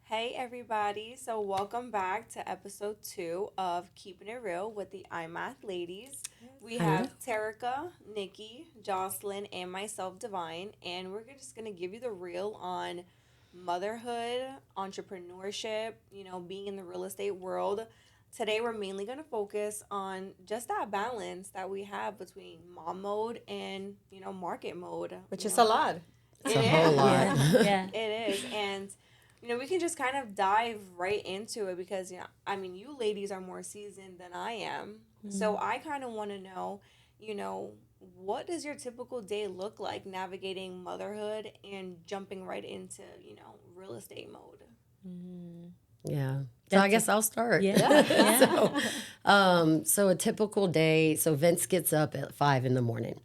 Hey everybody, so welcome back to episode 2 of Keeping It Real with the iMath ladies. We Hello. have Terica, Nikki, Jocelyn, and myself, Divine, and we're just going to give you the real on motherhood, entrepreneurship, being in the real estate world. Today we're mainly going to focus on just that balance that we have between mom mode and, market mode. Which is a lot. It's It a whole is. lot. Yeah. It is. And we can just kind of dive right into it because, you ladies are more seasoned than I am. So I kind of want to know, you know, what does your typical day look like navigating motherhood and jumping right into, real estate mode? Yeah. So I guess I'll start. Yeah. Yeah. So a typical day. So Vince gets up at 5 in the morning.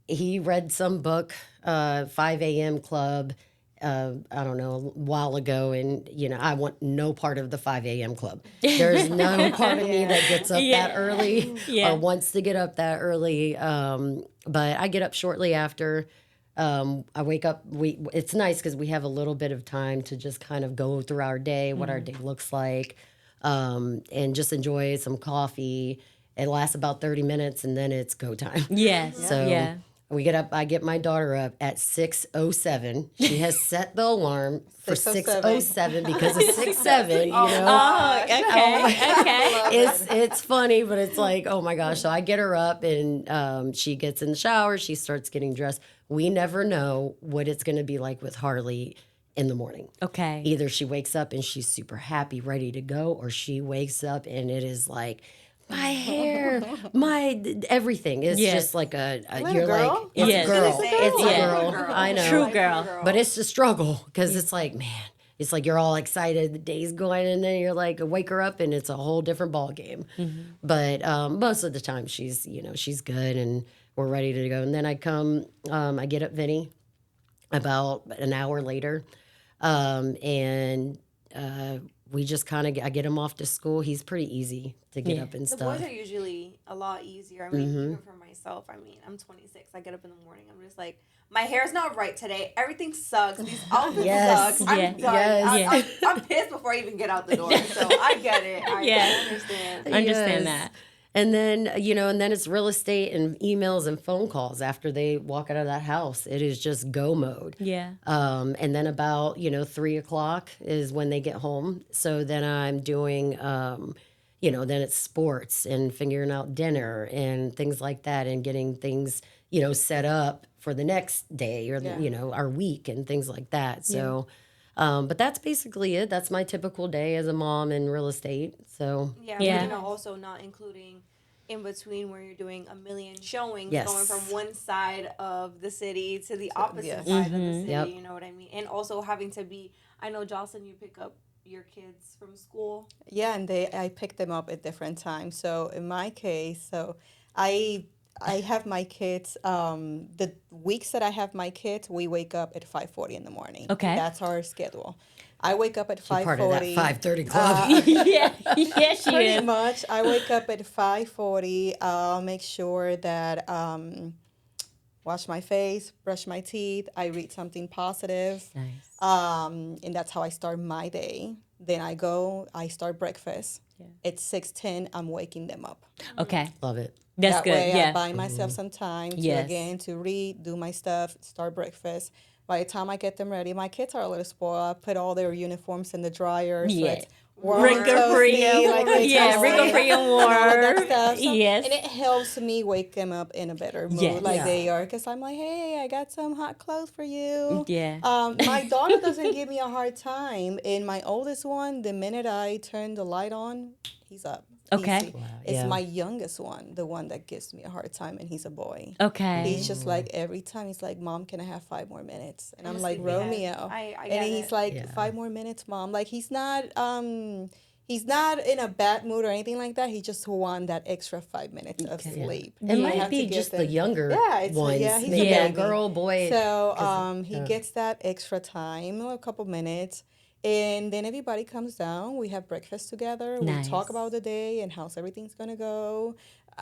He read some book, 5 a.m. club. I don't know, a while ago, and I want no part of the 5 a.m. club. There's no part of me that gets up Yeah. that early Yeah. or wants to get up that early. But I get up shortly after. I wake up. It's nice because we have a little bit of time to just kind of go through our day, what our day looks like, and just enjoy some coffee. It lasts about 30 minutes, and then it's go time. Yes. So Yeah. we get up. I get my daughter up at 6:07. She has set the alarm for 6:07 because of 6:07. Oh, okay. Okay. It's funny, but it's like, oh my gosh. So I get her up and she gets in the shower. She starts getting dressed. We never know what it's going to be like with Harley in the morning. Okay. Either she wakes up and she's super happy, ready to go, or she wakes up and it is like, my hair, my everything. It's Yes. just like Little you're girl? like, it's Yes. a girl. It's It's a Yeah. girl. I know. True girl. But it's a struggle because it's like, man, it's like you're all excited, the day's going, and then you're like, wake her up, and it's a whole different ball game. But most of the time, she's good, and we're ready to go. And then I get up Vinny about an hour later, and we just kind of I get him off to school. He's pretty easy to get Yeah. up and The stuff. boys are usually a lot easier. Even for myself, I'm 26. I get up in the morning. I'm just like, my hair's not right today. Everything sucks. These outfits Yes. suck. I'm Yeah. done. Yes. I'm pissed before I even get out the door. So I get it. Yeah. Understand. Understand Yes. that. And then, it's real estate and emails and phone calls after they walk out of that house. It is just go mode. Yeah. And then about, 3 o'clock is when they get home. So then I'm doing, then it's sports and figuring out dinner and things like that and getting things, set up for the next day or, our week and things like that. So, but that's basically it. That's my typical day as a mom in real estate. So, Yeah, Yeah. but also not including in between where you're doing a million showings, Yes. going from one side of the city to the opposite yes. side of the city. Yep. You know what I mean? And also having to be. I know, Jocelyn, you pick up your kids from school. Yeah, and I pick them up at different times. So in my case, I I have my kids. The weeks that I have my kids, we wake up at 5:40 in the morning. Okay. That's our schedule. I wake up at you're part of that 5:40. 5:30 club. Yeah. Yeah, she Pretty is. much. I wake up at 5:40. I'll make sure that wash my face, brush my teeth. I read something positive. Nice. And that's how I start my day. Then I start breakfast. Yeah. At 6:10, I'm waking them up. Okay. Love it. That's That good. way I Yeah. buy myself some time to Yes. again to read, do my stuff, start breakfast. By the time I get them ready, my kids are a little spoiled. I put all their uniforms in the dryer. So Yeah. it's warm, Wrinkle-free. toasty, like they Yeah, toasty, wrinkle-free and all of that warm. stuff. So- Yes. And it helps me wake them up in a better mood, Yes. like Yeah. they are. Because I'm like, hey, I got some hot clothes for you. Yeah. My daughter doesn't give me a hard time. And my oldest one, the minute I turn the light on, he's up. Okay. Easy. Wow, It's yeah. my youngest one, the one that gives me a hard time, and he's a boy. Okay. He's just like every time he's like, "Mom, can I have 5 more minutes?" And I'm a like, sleepyhead. "Romeo," I and get he's it. like, Yeah. "5 more minutes, Mom." Like he's not in a bad mood or anything like that. He just want that extra 5 minutes of Yeah. sleep. It And I might have to be give just the them- younger Yeah, it's- ones. yeah, he's a Maybe baby. girl, boy. So 'cause he gets that extra time, a couple minutes, and then everybody comes down. We have breakfast together. We Nice. talk about the day and how everything's gonna go.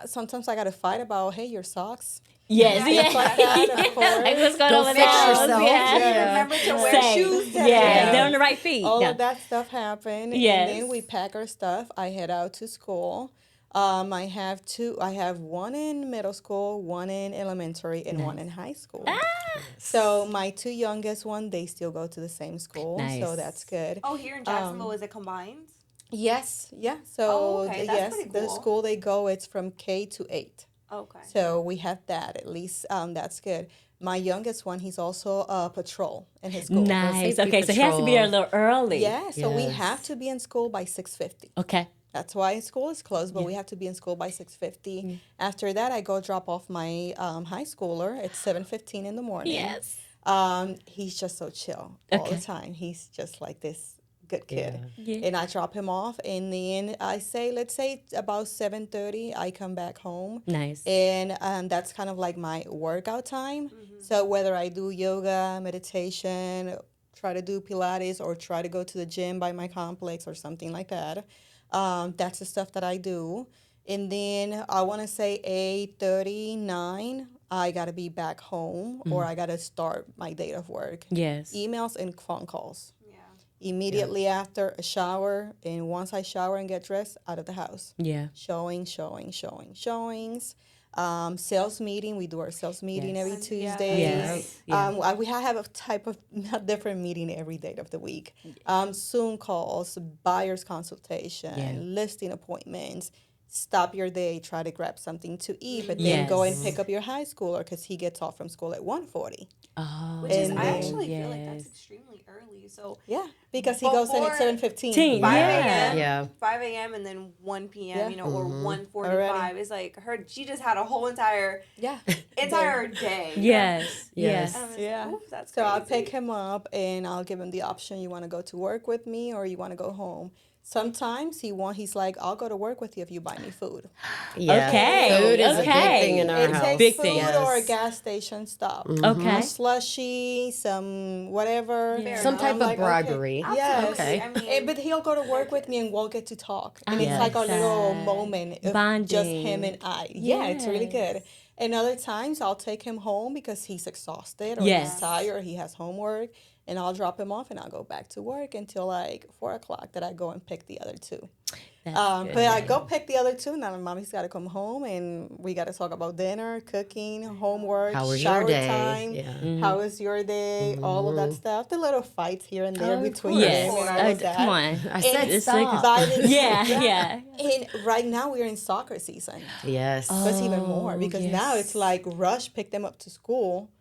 Sometimes I got to fight about, hey, your socks. Yes, Yeah. Stuff like that, of Like, course. what's going Go on with fix that? yourself. Yeah. Yeah. Remember to wear Same. shoes Yeah, today. they're on the right feet. All Yeah. of that stuff happened, Yes. and then we pack our stuff. I head out to school. I have two. I have one in middle school, one in elementary, and one in high school. Ah. So my two youngest one, they still go to the same school, Nice. so that's good. Oh, here in Jacksonville, is it combined? Yes, yeah. So Oh, okay, that's yes, pretty the cool. school they go, it's from K to 8. Okay. So we have that at least. That's good. My youngest one, he's also a patrol in his school. Nice. Safety Okay, so he has to be there a patrol. little early. Yeah, so we Yes. have to be in school by 6:50. Okay. That's why school is closed, but we have to be in school by 6:50. After that, I go drop off my high schooler at 7:15 in the morning. Yes. He's just so chill all the Okay. time. He's just like this good kid. Yeah. And I drop him off, and then let's say about 7:30, I come back home. Nice. And that's kind of like my workout time. So whether I do yoga, meditation, try to do Pilates, or try to go to the gym by my complex or something like that, that's the stuff that I do. And then I want to say 8:39, I got to be back home, or I got to start my day of work. Yes. Emails and phone calls. Yeah. Immediately after a shower, and once I shower and get dressed, out of the house. Yeah. Showings. Sales meeting. We do our sales meeting every Yeah. Tuesday. Yes. Yeah. We have a type of different meeting every day of the week. Zoom calls, buyer's consultation, listing appointments. Stop your day, try to grab something to eat, but then go and Yes. pick up your high schooler because he gets off from school at 1:40. Oh, Which is, And I then- actually feel like that's yes. extremely early. So Yeah, because he goes in Before at 7:15. 10, 5 Yeah. a.m. Yeah. 5 a.m. and then 1 p.m. Yeah. You know, or 1:45. Already. It's like she just had a whole entire Yeah. day. Yes. Yes. And I was like, Yeah. "Oof, that's So I'll crazy." pick him up and I'll give him the option. You want to go to work with me or you want to go home? Sometimes he's like, I'll go to work with you if you buy me food. Yeah. Okay, Food is a big okay. thing in our It house. takes Big food thing. or a Yes. gas station stop. Okay. A slushy, some whatever. Fair Some enough. type I'm of like, okay. bribery. Yes. Okay. I mean, But he'll go to work with me and we'll get to talk. And it's I like a like little that. moment of just Bonding. him and I. Yeah, it's really Yes. good. And other times I'll take him home because he's exhausted or Yes. he's tired or he has homework. And I'll drop him off and I'll go back to work until like 4 o'clock that I go and pick the other two. That's good. But I go pick the other two. Now mommy's got to come home and we got to talk about dinner, cooking, homework, How was shower your day? time. Yeah. How was your day? All of that stuff. The little fights here and there Oh, of between course. Yes. them and all of that. Come on. I said It's stop. By the- Yeah, yeah. And right now we're in soccer season. Yes. So it's even more because now it's like rush, pick them up to school,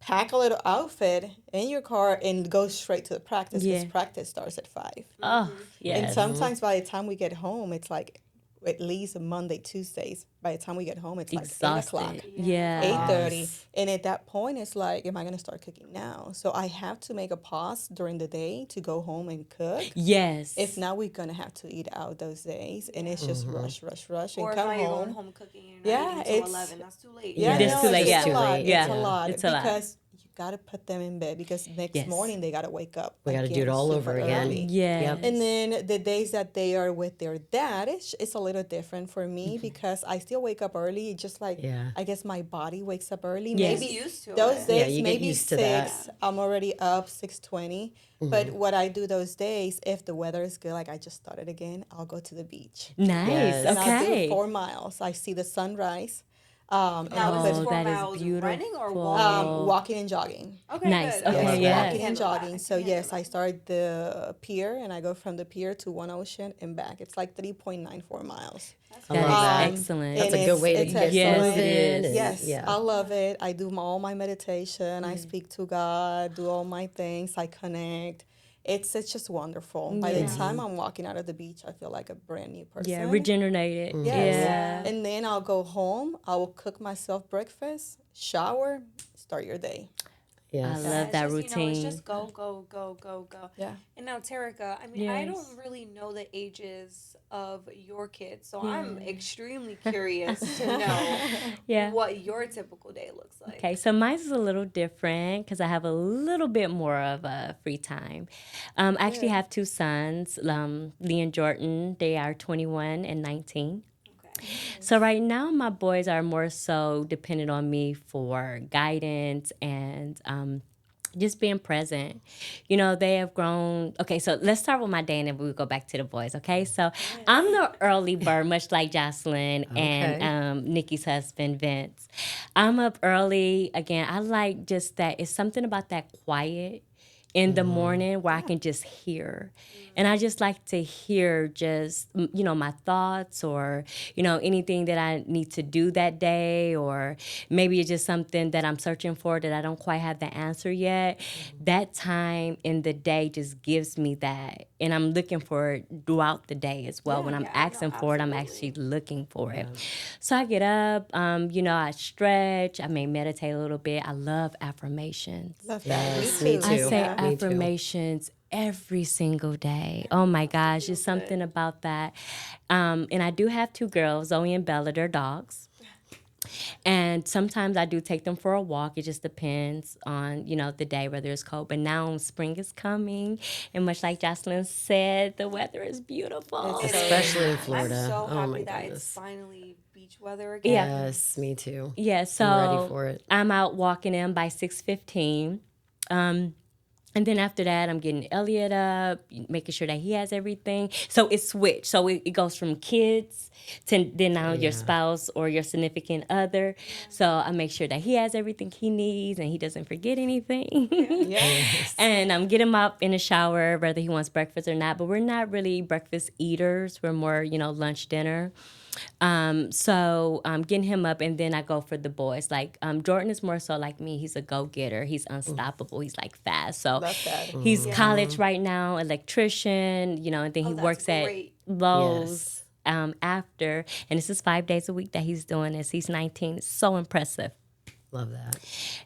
pack a little outfit in your car, and go straight to the practice because Yeah. practice starts at 5. Oh, yes. And sometimes by the time we get home, it's like at least Monday, Tuesdays. By the time we get home, it's like 8 o'clock. Exhausted. Yeah. 8:30, and at that point it's like, am I going to start cooking now? So I have to make a pause during the day to go home and cook. Yes. If not, we're going to have to eat out those days, and it's just rush and or if come not, you're home. going home cooking and Yeah, you're not eating until it's- 11. That's too late. Yeah, It's no, too late, It's yeah. a lot. Yeah. It's a lot It's a lot. because you got to put them in bed because next Yes. morning they got to wake up. We gotta do again it all super over again. early. Yes. Yep. And then the days that they are with their dad, it's a little different for me Mm-hmm. because I still wake up early. Just like Yeah. I guess my body wakes up early. Yes. Maybe Get used to those it. days, Yeah, you get maybe used to 6. that. I'm already up 6:20. But what I do those days, if the weather is good, like I just started again, I'll go to the beach. Nice. Yes. And I'll do Okay. 4 miles. I see the sunrise. Now, And is this Oh, 4 that is miles running or beautiful. walking? walking and jogging. Okay, Nice. good. Okay, Yes, yeah. walking and Handle that. jogging. So Handle yes, that. I start the pier and I go from the pier to One Ocean and back. It's like 3.94 miles. I That love is that. excellent. That's a And good way to it's get Yes, excellent. it is. moving. Yes, Yeah. I love it. I do all my meditation. I speak to God, do all my things. I connect. It's just wonderful. By the time I'm walking out of the beach, I feel like a brand new person. Yeah, regenerated. Yes. Yeah. And then I'll go home. I will cook myself breakfast, shower, start your day. Yes. I love It's that just, routine. it's just go, go, go, go, go. Yeah. And now, Terica, I mean, I Yes. don't really know the ages of your kids, so I'm extremely curious to know Yeah. what your typical day looks like. Okay, so mine's is a little different because I have a little bit more of a free time. I actually have 2 sons, Lee and Jordan. They are 21 and 19. Okay. So right now, my boys are more so dependent on me for guidance and just being present. You know, they have grown. Okay, so let's start with my day and then we'll go back to the boys, okay? So I'm the early bird, much like Jocelyn and Okay. Nikki's husband, Vince. I'm up early. Again, I like just that. It's something about that quiet in the morning where I can just hear. And I just like to hear just, my thoughts or, anything that I need to do that day, or maybe it's just something that I'm searching for that I don't quite have the answer yet. That time in the day just gives me that. And I'm looking for it throughout the day as well. When I'm Yeah, no, asking for it, I'm actually absolutely. looking for it. So I get up, I stretch, I may meditate a little bit. I love affirmations. Love that. Yes, Me me too. I too. say Yeah. Me too. affirmations every single day. Oh my gosh, feel there's something good. about that. And I do have two girls, Zoe and Bella, they're dogs. And sometimes I do take them for a walk. It just depends on, the day, whether it's cold. But now spring is coming. And much like Jocelyn said, the weather is beautiful. It's It so is. Especially in I'm Florida. so Oh happy my that it's goodness. finally beach weather Yeah. again. Yes, me too. Yeah, I'm ready so for it. I'm out walking in by 6:15. And then after that, I'm getting Elliot up, making sure that he has everything. So it's switched. So it goes from kids to then now your Yeah. spouse or your significant other. So I make sure that he has everything he needs and he doesn't forget anything. Yeah. And I'm get him up in the shower, whether he wants breakfast or not. But we're not really breakfast eaters. We're more, lunch, dinner. So getting him up, and then I go for the boys. Like Jordan is more so like me. He's a go getter. He's unstoppable. He's like fast. So Love that. he's Yeah. college right now, electrician. And then Oh, he that's works at great. Lowe's. Yes. After, and this is 5 days a week that he's doing this. He's 19. It's so impressive. Love that.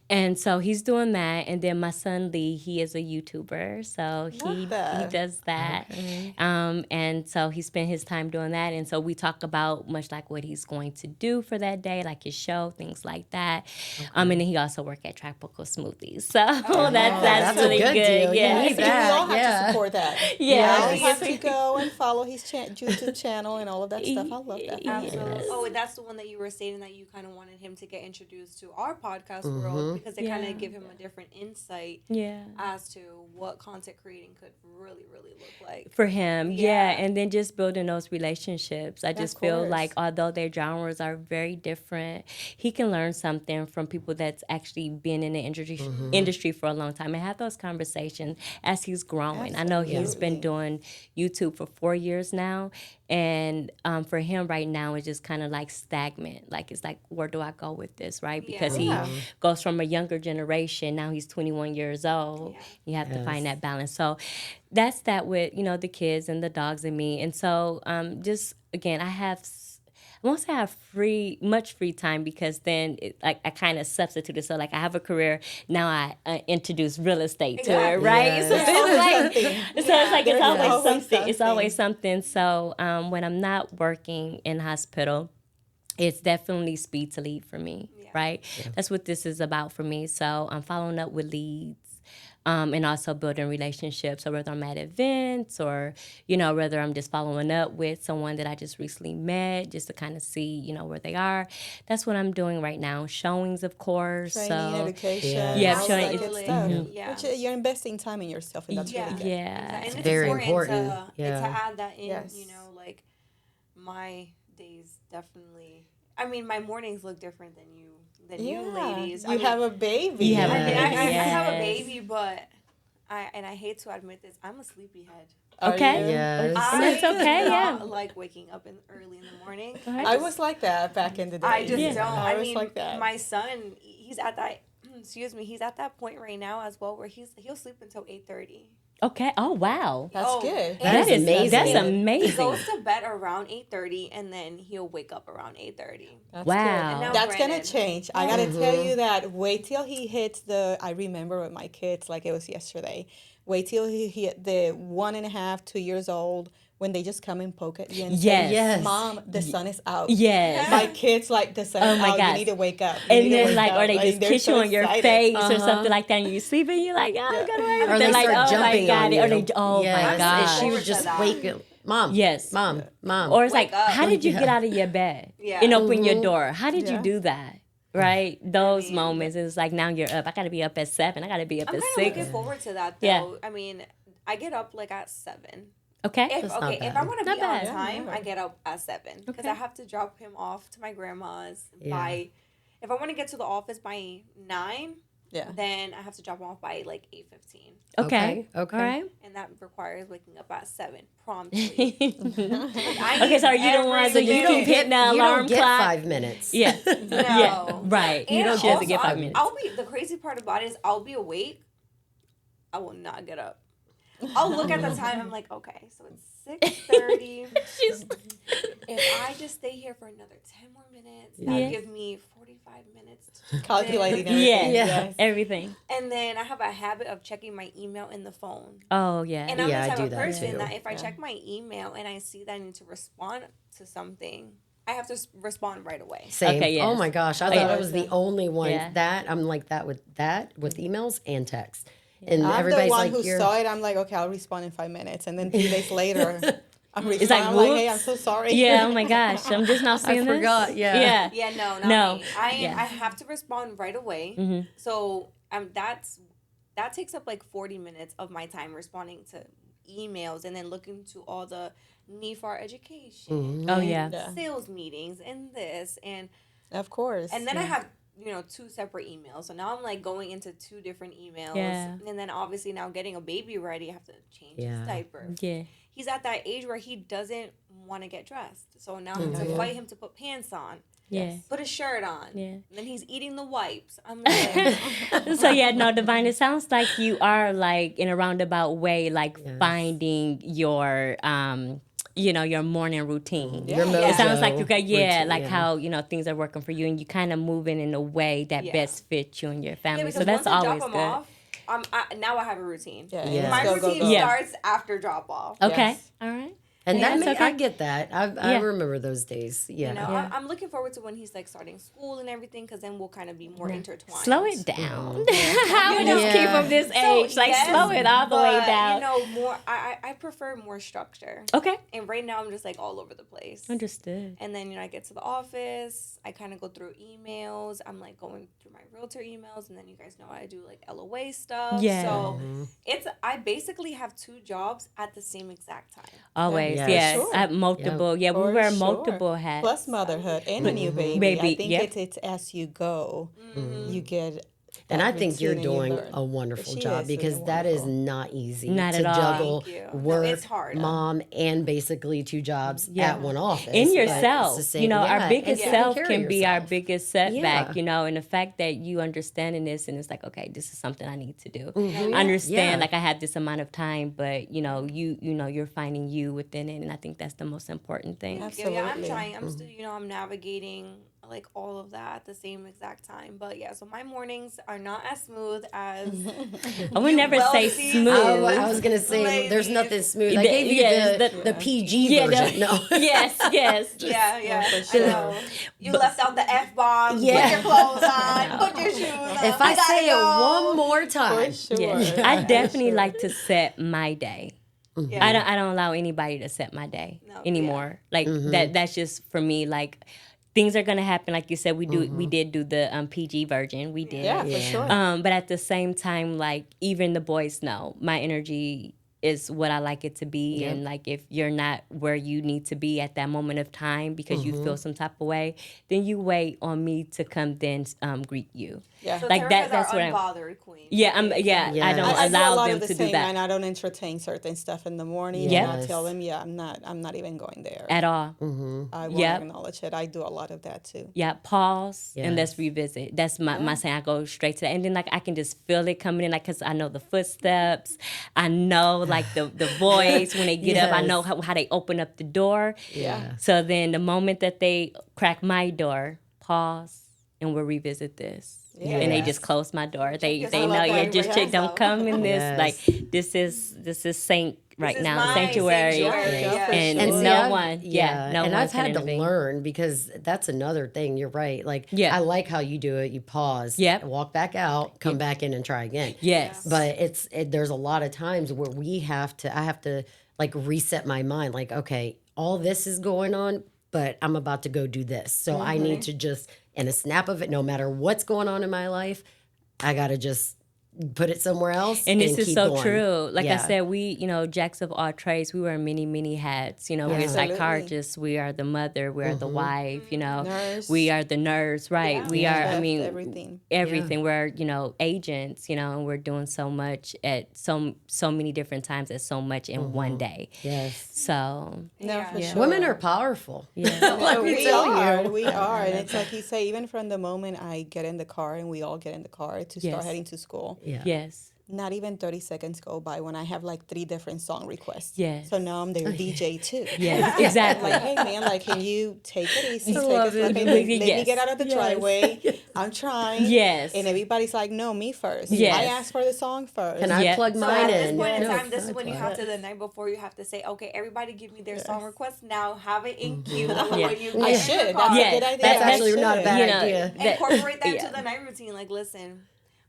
And so he's doing that, and then my son Lee, he is a YouTuber, so he that. does that, and so he spent his time doing that, and so we talk about much like what he's going to do for that day, like his show, things like that, and then he also work at Tropical Smoothies, so that's that's a really good good, deal. You yeah, need We that. all have Yeah. to support that. Yeah. We all Yes. have to go and follow his YouTube channel and all of that stuff. I love that. Absolutely. Oh, and that's the one that you were stating that you kind of wanted him to get introduced to our podcast world, because they kind Yeah. of give him a different insight yeah. as to what content creating could really, really look like. For him, yeah. Yeah. And then just building those relationships. I just feel course. like although their genres are very different, he can learn something from people that's actually been in the industry for a long time and have those conversations as he's growing. I know he's been doing YouTube for 4 years now. And for him right now, it's just kind of like stagnant. Like, it's like, where do I go with this, right? Because he goes from a younger generation. Now he's 21 years old. You have to find that balance. So that's that with, the kids and the dogs and me. And so just, again, I won't say I have much free time, because then I kind of substituted. So like I have a career now. I introduce real estate to it, right? Yes. So it's like Something. it's There's always always something. It's something. always something. So when I'm not working in hospital, it's definitely speed to lead for me, right? That's what this is about for me. So I'm following up with leads. And also building relationships. So whether I'm at events or, whether I'm just following up with someone that I just recently met, just to kind of see, where they are. That's what I'm doing right now. Showings, of course. Training, so education, Yeah, all showing- that good Absolutely. stuff. Yeah. Which you're investing time in yourself, and that's really good. yeah. And it's very important important. to Yeah. add that in, Yes. like my days definitely. I mean, my mornings look different than you ladies. You have a baby. You have a I mean, I baby, have a yes. baby, but I hate to admit this, I'm a sleepyhead. Are Okay. you? Yes. I that's okay, do yeah. not like waking up early in the morning. I was like that back in the day. I just don't. I I was mean, like that. my son, he's at that. Excuse me, he's at that point right now as well where he'll sleep until 8:30. Okay. Oh, wow. That's Oh, good. That is amazing. That's He amazing. goes to bed around 8:30 and then he'll wake up around 8:30. That's Wow. good. And now That's gonna Brandon. change. I gotta tell you that. Wait till he hits the. I remember with my kids like it was yesterday. Wait till he hit the 1.5, 2 years old, when they just come and poke at you and Yes. say, Yes. "Mom, the sun is out." Yes. My kids like the sun Oh is my out. gosh. You need to wake up. You And need to then, wake like, up. or they just they're kiss you so on your excited. face or something like that, and you're sleeping, you're like, oh, I'm gonna wake up. Or They're they like, start oh my jumping God. on you. Or they, oh Yes. my And God. she forward would to just that. wake mom. Yes. Mom. Or it's Wake like, up. how did you get out of your bed Yeah. and open your door? How did you Yeah. do that? Right? Those mean, moments. It's like, now you're up. I got to be up at 7. I got to be up I'm at kind of 6. looking forward to that though. Yeah. I mean, I get up like at 7. Okay. If not if bad. I want to Not be on bad. time, I get up at 7 because Okay. I have to drop him off to my grandma's Yeah. by. If I want to get to the office by 9, Yeah. then I have to drop him off by like 8:15, Okay. Okay. All right. and that requires waking up at 7 promptly. Okay, so are you the one that every you day. keep hitting that You alarm don't get clock? 5 minutes. Yeah. No. Yeah. Right. You And don't. She doesn't get also, 5 minutes. I'll be the crazy part about it is I'll be awake. I will not get up. I'll look at the time. I'm like, okay, so it's 6:30. If I just stay here for another 10 more minutes, that'll Yeah. give me 45 minutes to do Calculating this. everything. Yeah. Yes. Everything. And then I have a habit of checking my email in the phone. Oh yeah. And I'm Yeah, I the type do of that person too. that if I check my email and I see that I need to respond to something, I have to respond right away. Same. Okay, yes. Oh my gosh, I Oh, thought yeah. I was the only one. Yeah. That I'm like that with emails and text. And I'm the everybody's one like, who you're saw it. I'm like, okay, I'll respond in 5 minutes. And then 3 days later, I'm responding. like, I'm like, hey, I'm whoops. so sorry. Yeah. Oh my gosh. I'm just not seeing this. forgot, yeah. Yeah. Yeah, no, not No. me. Yeah. I have to respond right away. Mhm. So that takes up like 40 minutes of my time responding to emails and then looking to all the need for our education. Oh and yeah. Yeah. Sales meetings and this Of course. and then I have 2 separate emails. So now I'm like going into 2 different emails. Yeah. And then obviously now getting a baby ready, I have to change Yeah. his diaper. Yeah. He's at that age where he doesn't want to get dressed. So now I have to fight him to put pants on. Yeah. Put a shirt on. Yeah. And then he's eating the wipes. I'm like, So yeah, no, Divine, it sounds like you are like in a roundabout way, like Yes. finding your your morning routine. Yeah. Your It It sounds like mojo you got routine, like yeah. how things are working for you, and you kind of moving in a way that Yeah. best fits you and your yeah, family. because So that's once I always drop good. him off, now I have a routine. Yeah. Yeah. My Go, go, routine go. Yeah. starts after drop off. Okay, Yes. all right. And Yeah, that that's I okay. get that. I Yeah. remember those days. Yeah. You know, Yeah. I'm looking forward to when he's like starting school and everything, because then we'll kind of be more intertwined. Slow it down. How would Yeah. just keep him this age? So, Like yes, slow it all the way but, down. More. I prefer more structure. Okay, And right now I'm just like all over the place. understood. And then I get to the office. I kind of go through emails. I'm like going through my realtor emails, and then you guys know I do like LOA stuff. Yeah. So I basically have 2 jobs at the same exact time. Always, Yeah, yes. sure. I have multiple. Yeah, we For wear sure. multiple hats. Plus motherhood and a new baby. Baby, I think yep. it's as you go, you get. And that I think you're routine and you doing learn. a wonderful She job is because doing that is wonderful. not easy Not to at all. juggle Thank you. No, work, it's hard. mom, and basically 2 jobs Yeah. at one office. In But yourself, it's the same- our yeah, biggest and self taking care can of be our yourself. biggest setback, Yeah. and the fact that you understanding this and it's like, okay, this is something I need to do. Mhm. I understand, Yeah. like I have this amount of time, but you're finding you within it, and I think that's the most important thing. Yeah, I'm Absolutely. trying. I'm still, I'm navigating like all of that at the same exact time. But yeah, so my mornings are not as smooth as. I would never will say see. smooth. I was gonna say there's Ladies. nothing smooth. I The- gave you yes, the the- PG Yeah, version. No. yes, yes. Yeah, for I sure. know. You left out the F-bomb. Yeah. Put your clothes on. Put your shoes on. If I gotta say it go. one more time, For sure. Yeah. I definitely like to set my day. Yeah. I don't allow anybody to set my day No, anymore. Like Mm-hmm. that's just for me. Like things are gonna happen. Like you said, we did do the PG version. We did. Yeah, for sure. But at the same time, like even the boys know my energy is what I like it to be. Yep. And like if you're not where you need to be at that moment of time because you feel some type of way, then you wait on me to come then greet you. Yeah. So like Terica's that's our what I'm. unbothered queen. Yeah, I Yes. don't I do a allow lot them of the to same, do that and I don't entertain certain stuff in the morning. Yes. And I tell them, I'm not even going there. at all. I won't Yep. acknowledge it. I do a lot of that too. Yeah, pause and let's Yes. revisit. That's my saying. I go straight to that, and then like I can just feel it coming in, like because I know the footsteps, I know like the voice when they get up. I Yes. know how they open up the door. Yeah. So then the moment that they crack my door, pause, and we'll revisit this. Yeah. And they Yes. just close my door. They yourself know, up yeah, like just check, don't yourself. come in this. Yes. Like this is saint right is now, my sanctuary. sanctuary, Yeah, for And, sure. and see, no I've- one, no and one I've can had to intervene. learn because that's another thing. You're right. Like, Yeah. I like how you do it. You pause, Yep. walk back out, come back in, and try again. Yes. But there's a lot of times where I have to like reset my mind. Like, okay, all this is going on, but I'm about to go do this. So I need to just, in a snap of it, no matter what's going on in my life, I got to just put it somewhere else And this is keep so going. true. Like I Yeah. said, we, jacks of all trades, we wear many, many hats. We're Absolutely. psychologists, we are the mother, we are the wife, Nurse. we are the nurse, right? Yeah. We are, I Chef, mean, everything. We're, agents, and we're doing so much at so many different times at so much in one day. Yes. So, No, for sure. Women are powerful. yeah. Let me we tell are. you. We are. And it's like you say, even from the moment I get in the car and we all get in the car to start Yes. heading to school, Yeah. Yes. not even 30 seconds go by when I have like 3 different song requests. Yes. So now I'm their DJ too. Yes, exactly. Like, hey man, like, can you take it easy? Take love it slow. it. Hey, let me Yes. get out of the Yes. driveway. I'm trying. Yes. And everybody's like, no, me first. Yes. I asked for the song first. Can I Yeah. plug So mine at this in? point in No, time, this can is I when you plug? have to, the night before, you have to say, okay, everybody give me their song request now. Have it in queue. Yeah. When you I get in should. the car, That's Yeah. a good idea. That's I actually not a should. bad You know, idea. incorporate that yeah. to the night routine. Like, listen,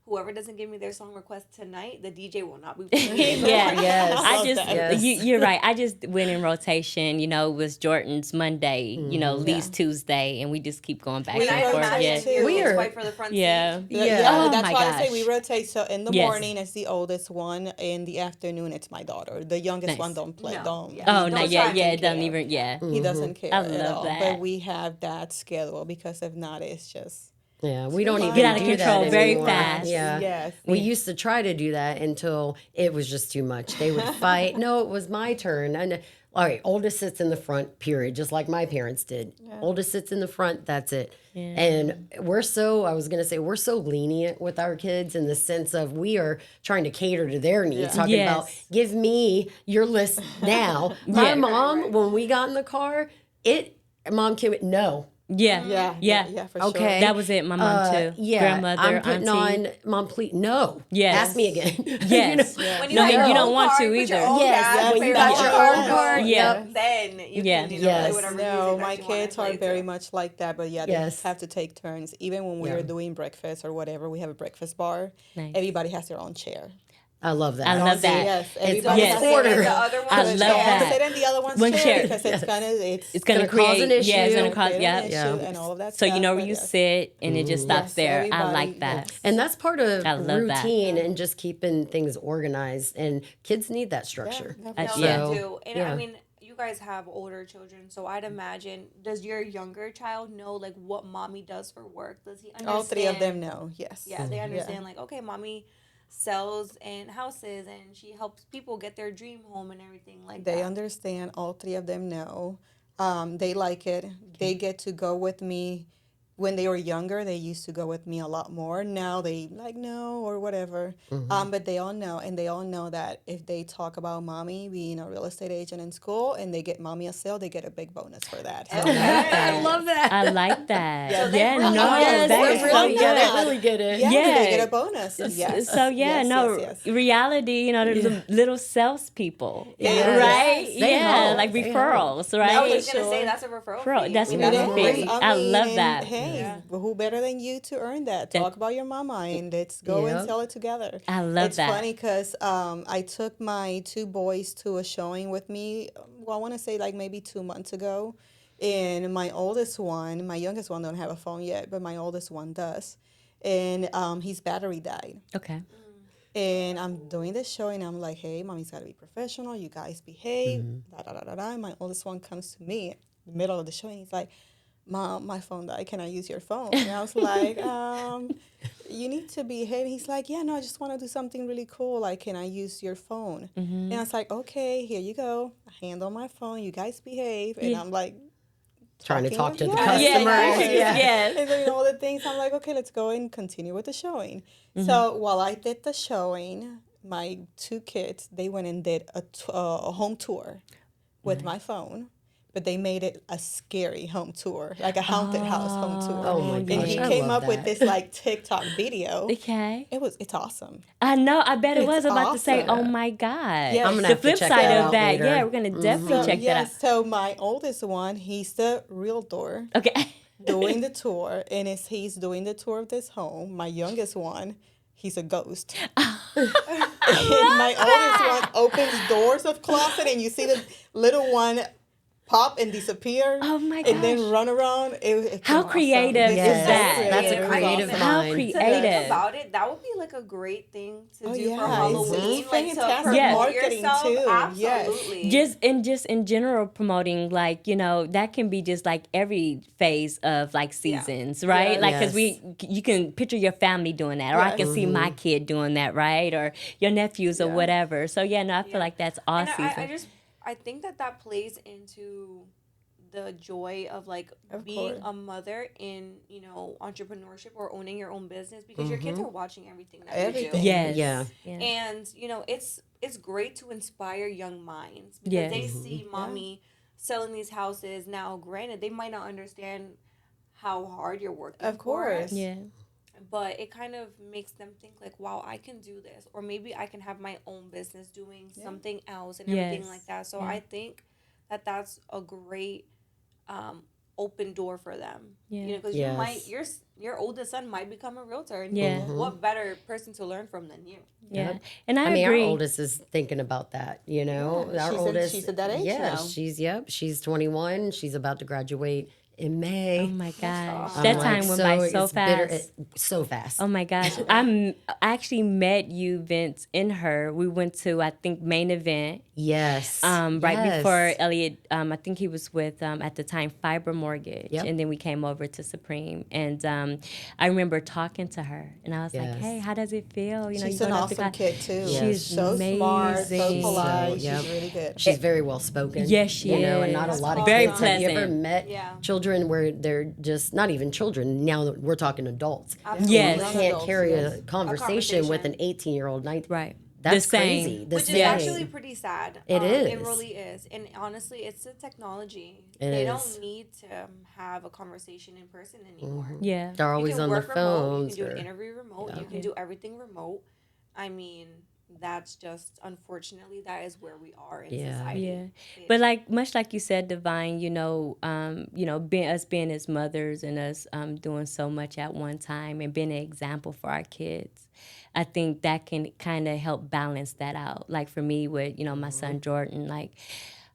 whoever doesn't give me their song request tonight, the DJ will not be playing. Yeah, Yes. I I love just that. Yes. you're right. I just went in rotation. It was Jordan's Monday. Lee's Tuesday, and we just keep going back We And I and forth. rotate Yeah, imagine your We kids are- fight for the front yeah, seat. Yeah. Oh that's my why I say gosh. we rotate. So in the Yes. morning, it's the oldest one. In the afternoon, it's my daughter. The youngest Nice. one don't play. No. Don't. Yeah. Oh, he no, Don't yeah, try to yeah. doesn't It doesn't care. even. Yeah, He doesn't care I at love all. that. But we have that schedule because if not, it's just Yeah, we don't even Get out of do control that very anymore. fast. Yeah. Yes. We used to try to do that until it was just too much. They would fight. No, it was my turn. And all right, oldest sits in the front, period, just like my parents did. Oldest sits in the front, that's it. And we're so lenient with our kids in the sense of we are trying to cater to their needs, talking about Yes. give me your list now. My Yeah. mom, when we got in the car, mom came, no. yeah, yeah, for Okay. sure. That was it. My mom too. Yeah, Grandmother, I'm putting auntie. on mom. Please, no. Yes. Ask me again. Yes. When No, have and your you don't own want card, to put your either. own Yes, gas, when pay you your got own your card, own card, yep. then you Yeah. can, Yes. play whatever music No, that my you wanna kids are play very to. much like that, but yeah, they Yes. have to take turns. Even when we Yeah. are doing breakfast or whatever, we have a breakfast bar. Nice. Everybody has their own chair. I love that. I love that. Yes, It's everybody Yes. has Sit in their the own. other one. I Don't love that. sit in the other one's One chair, chair. because it's gonna It's gonna gonna cause create. an Yeah, it's issue. gonna cause. create Yeah. an issue and all of that So stuff. you know where but you yes. sit, and it just stops Yes, there. I everybody- like that. yes. And that's part of I love that. routine and just keeping things organized. And kids need that structure. Yeah, No, for Yeah. they So, do. And yeah. I mean, you guys have older children, so I'd imagine, does your younger child know like what mommy does for work? Does he understand? All 3 of them know. Yes. Yeah, they understand like, okay, mommy sells in houses and she helps people get their dream home and everything like They that. understand. All 3 of them know. They like it. They get to go with me. When they were younger, they used to go with me a lot more. Now they like no or whatever. But they all know, and they all know that if they talk about mommy being a real estate agent in school and they get mommy a sale, they get a big bonus for that. So I love that. I like that. Yeah, they Yeah, really no, get it. that They is so really good. get it. I really get it. yeah, Yeah. they get a bonus. Yes. So yeah, Yes, no yes, yes. reality. They're little salespeople, Yes. right? They yeah, help. like They referrals, I right? was gonna say Sure. that's a referral Bro, fee. that's a We It got referral is. fee. free. I mean, love and that. Hey, Yeah. who better than you to earn that? Talk about your mama and let's go and Yep. sell it together. I love it's that. funny because I took my 2 boys to a showing with me. Well, I want to say like maybe 2 months ago, and my youngest one don't have a phone yet, but my oldest one does, and his battery died. Okay. And I'm doing this show, and I'm like, hey, mommy's got to be professional. You guys behave. Da, da, da, da, da. And my oldest one comes to me in the middle of the show, and he's like, Mom, my phone died. Can I use your phone? And I was like, you need to behave. He's like, yeah, no, I just want to do something really cool. Like, can I use your phone? And I was like, okay, here you go. Hand on my phone. You guys behave. And I'm like, Trying to talking talk with to the you. customers. Yeah. Yes. And doing all the things. I'm like, okay, let's go and continue with the showing. So while I did the showing, my 2 kids, they went and did a home tour with my phone. But they made it a scary home tour, like a haunted house home tour. Oh my And gosh, he I came love up with that. this like TikTok video. Okay. It's awesome. I know. I bet it was It's about to say, awesome. "Oh my God!" Yeah. I'm gonna the have to flip check side that of out that, later. yeah, we're gonna definitely check that out. So my oldest one, he's the realtor Okay. doing the tour, and he's doing the tour of this home. My youngest one, he's a ghost. My oldest one opens doors of closet, and you see the little one pop and disappear. Oh my And then gosh. run around. It's How awesome. creative is Yes, that? that's a Creative. creative Awesome. How mind. To think creative. about it, that would be like a great thing to Oh, do yeah. for It's Halloween, like to fantastic promote marketing, yourself. too. Yes. Absolutely. Just in general promoting, like, you know, that can be just like every phase of like seasons, right? Yes. Like, because Yes. you can picture your family doing that, or I Yes. can see my kid doing that, right? Or your nephews or Yeah. whatever. So yeah, no, I feel Yeah. like that's all And season. I think that plays into the joy of like Of being course. a mother in, you know, entrepreneurship or owning your own business, because your kids are watching everything that you Everything. do. Yes. Yeah. Yeah. And you know, it's great to inspire young minds, because Yes. they see mommy selling these houses. Now granted, they might not understand how hard you're working Of course. for, Yeah. but it kind of makes them think like, wow, I can do this, or maybe I can have my own business doing something else and everything Yes. like that. So Yeah. I think that's a great open door for them. Yeah. You know, because Yes. you might your oldest son might become a realtor, and Yeah. what better person to learn from than you? Yeah. Yep. And I mean, agree. our oldest is thinking about that, you know. Yeah, Our she's oldest, she's at that age yeah, now. she's 21. She's about to graduate in May. Oh my gosh. I'm That like, time went by so it's bitter- fast. so fast. Oh my gosh. I actually met you, Vince, in her. We went to, I think, Main Event. Yes. Right Yes. before Elliot, I think he was with, at the time, Fiber Mortgage. Yep. And then we came over to Supreme. And I remember talking to her. And I was like, Yes. hey, how does it feel? You know, She's you an going out to awesome God. kid, too. Yes. She's So smart, so amazing. polite. So, yep. She's really good. She's very well spoken. Yes, she you know, and not a is. lot of Very kids. Have you ever pleasant. met Yeah. children where they're just not even children? Now that we're talking adults. Absolutely. Yes. You Young can't adults, carry yes. a conversation with an conversation. 18-year-old. Right. That's The same. crazy. The Which is same. actually pretty sad. It It is. really is. And honestly, it's the technology. It They is. don't need to have a conversation in person anymore. Yeah. They're You always can on their work remote. You phones. can do or- an interview remote. You can do everything remote. I mean, that's just, unfortunately, that is where we are in Yeah. society. Yeah, but like much like you said, Divine, you know, being as mothers and us doing so much at one time and being an example for our kids, I think that can kind of help balance that out. Like for me, with my son Jordan, like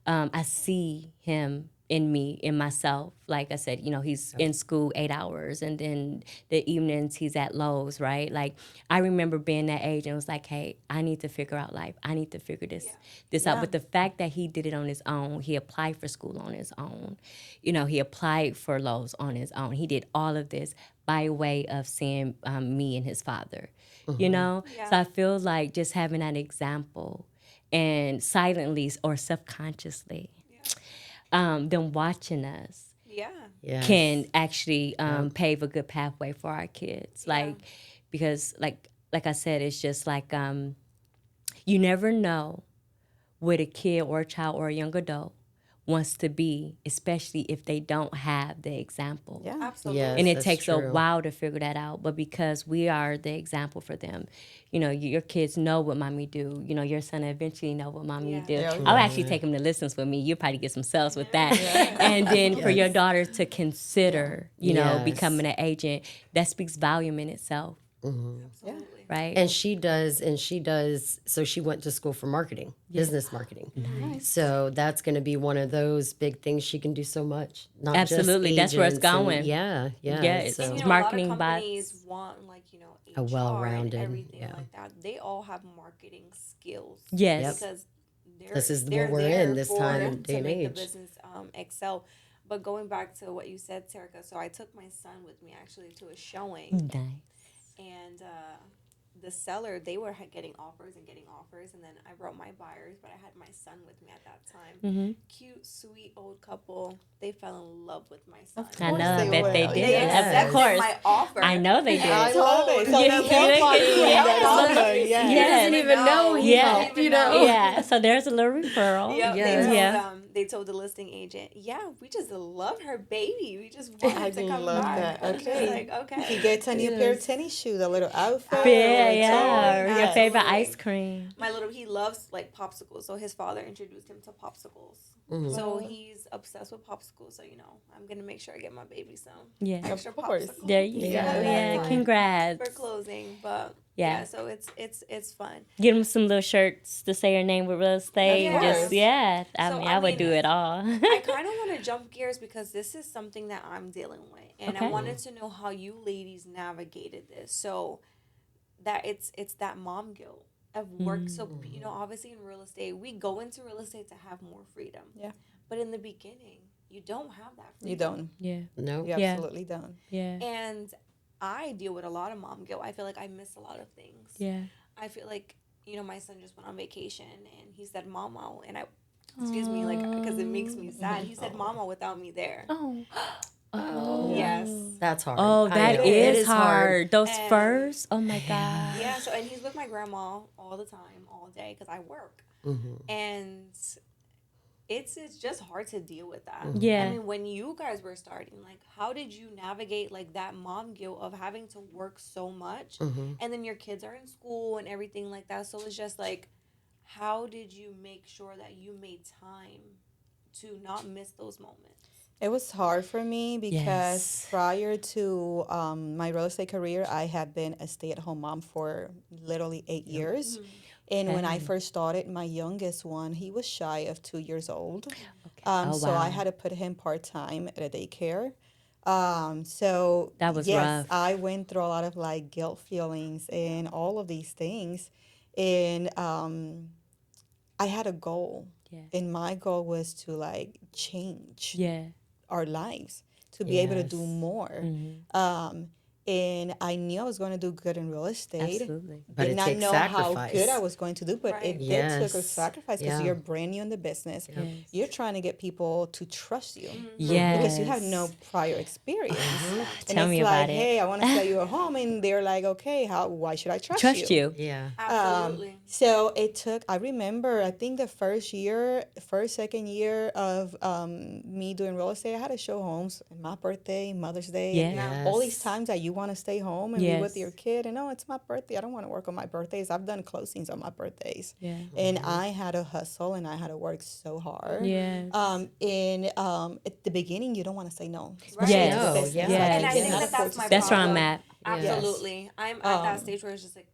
I see him in me, in myself. Like I said, he's in school 8 hours, and then the evenings he's at Lowe's, right? Like I remember being that age and was like, hey, I need to figure out life. I need to figure this out. But the fact that he did it on his own, he applied for school on his own. He applied for Lowe's on his own. He did all of this by way of seeing me and his father, Yeah. So I feel like just having that example, and silently or subconsciously, them watching us Yeah. Yes. can actually pave a good pathway for our kids. Like, because like I said, it's just like you never know what a kid or a child or a young adult wants to be, especially if they don't have the example. Yeah. Absolutely. Yes. And it that's takes a true. while to figure that out, but because we are the example for them, your kids know what mommy do. Your son eventually know what mommy Yeah. do. Yeah. I'll actually take him to listens with me. You'll probably get some sales with that. And then for your daughter to consider, Yes. becoming an agent, that speaks volume in itself, Absolutely. right? And she does. So she went to school for marketing, business marketing. Nice. So that's going to be one of those big things. She can do so much. Not Absolutely. Just That's where it's agents and- going. yeah. Yeah, it's So, And, marketing a lot of bots. companies want, like, A HR well-rounded, and everything yeah. like that. They all have marketing skills. Yes. Yep. Because This is what they're we're in there this for- time and day to and make the age. business excel. But going back to what you said, Terica, so I took my son with me actually to a showing, Nice. and the seller, they were getting offers, and then I brought my buyers, but I had my son with me at that time. Mm-hmm. Cute, sweet old couple. They fell in love with my son. Of I course know. I they bet will. they They did. They Yes. accepted Of course. my offer. I know they did. I love it. So Yeah, they're both parties yeah, from yeah. that offer. He Yes. doesn't even know he Yeah. helped, you know. Yeah. So there's a little referral. Yep, Yes. they told the listing agent, yeah, we just love her baby. We just want her I to come love back. that. I was just Okay. like, okay. He gets a new pair of tennis shoes, a little outfit. Yeah, a yeah. toy. Your Yes. favorite ice cream. He loves like popsicles, so his father introduced him to popsicles. So he's obsessed with popsicles. So, I'm going to make sure I get my baby some Yeah. extra course. popsicles. There you go. Yeah. Yeah, congrats. For closing. But, Yeah. so it's fun. Get them some little shirts to say your name with real estate. Of And just, course. yeah. So, I would do it all. I kind of want to jump gears because this is something that I'm dealing with. And I Okay. wanted to know how you ladies navigated this. So, that it's that mom guilt of work. So, obviously in real estate, we go into real estate to have more freedom. Yeah. But in the beginning, you don't have that freedom. You don't. Yeah. No. You Yeah. absolutely don't. Yeah. And I deal with a lot of mom guilt. I feel like I miss a lot of things. Yeah. I feel like, my son just went on vacation and he said mama, and excuse me, like, because it makes me sad. He said mama without me there. Oh. Oh. Yes. That's hard. Oh, I that know. is It hard. Those And- furs. Oh my god. Yeah, so, and he's with my grandma all the time, all day, because I work. And it's just hard to deal with that. Yeah. I mean, when you guys were starting, like, how did you navigate, like, that mom guilt of having to work so much, and then your kids are in school and everything like that? So it's just, like, how did you make sure that you made time to not miss those moments? It was hard for me because Yes. prior to my real estate career, I had been a stay-at-home mom for literally 8 years. And when I first started, my youngest one, he was shy of 2 years old. Oh, So I wow. had to put him part-time at a daycare. So That was yes, rough. I went through a lot of like guilt feelings and all of these things. And I had a goal. Yeah. And my goal was to like change Yeah. our lives, to be able to do Yes. more. And I knew I was going to do good in real estate. Absolutely. But Did it not takes know sacrifice. how good I was going to do, but Right. it did take a Yes. sacrifice because Yeah. you're brand new in the business. You're trying to get people to trust you Yes. because you have no prior experience. And Tell it's me like, about it. hey, I want to sell you a home, and they're like, okay, why should I trust you? Trust you. Yeah. Absolutely. So it took, I remember, I think the second year of me doing real estate, I had to show homes on my birthday, Mother's Day, and Yeah. all these Yes. times that you want to stay home and be with Yes. your kid. And it's my birthday. I don't want to work on my birthdays. I've done closings on my birthdays. Yeah. And I had to hustle and I had to work so hard. Yes. At the beginning, you don't want to say no. especially Yes. in the No, business. yeah. Like, Yes. And you I think cannot that afford that's to my say That's where no. I'm at. Absolutely. I'm at that stage where it's just like,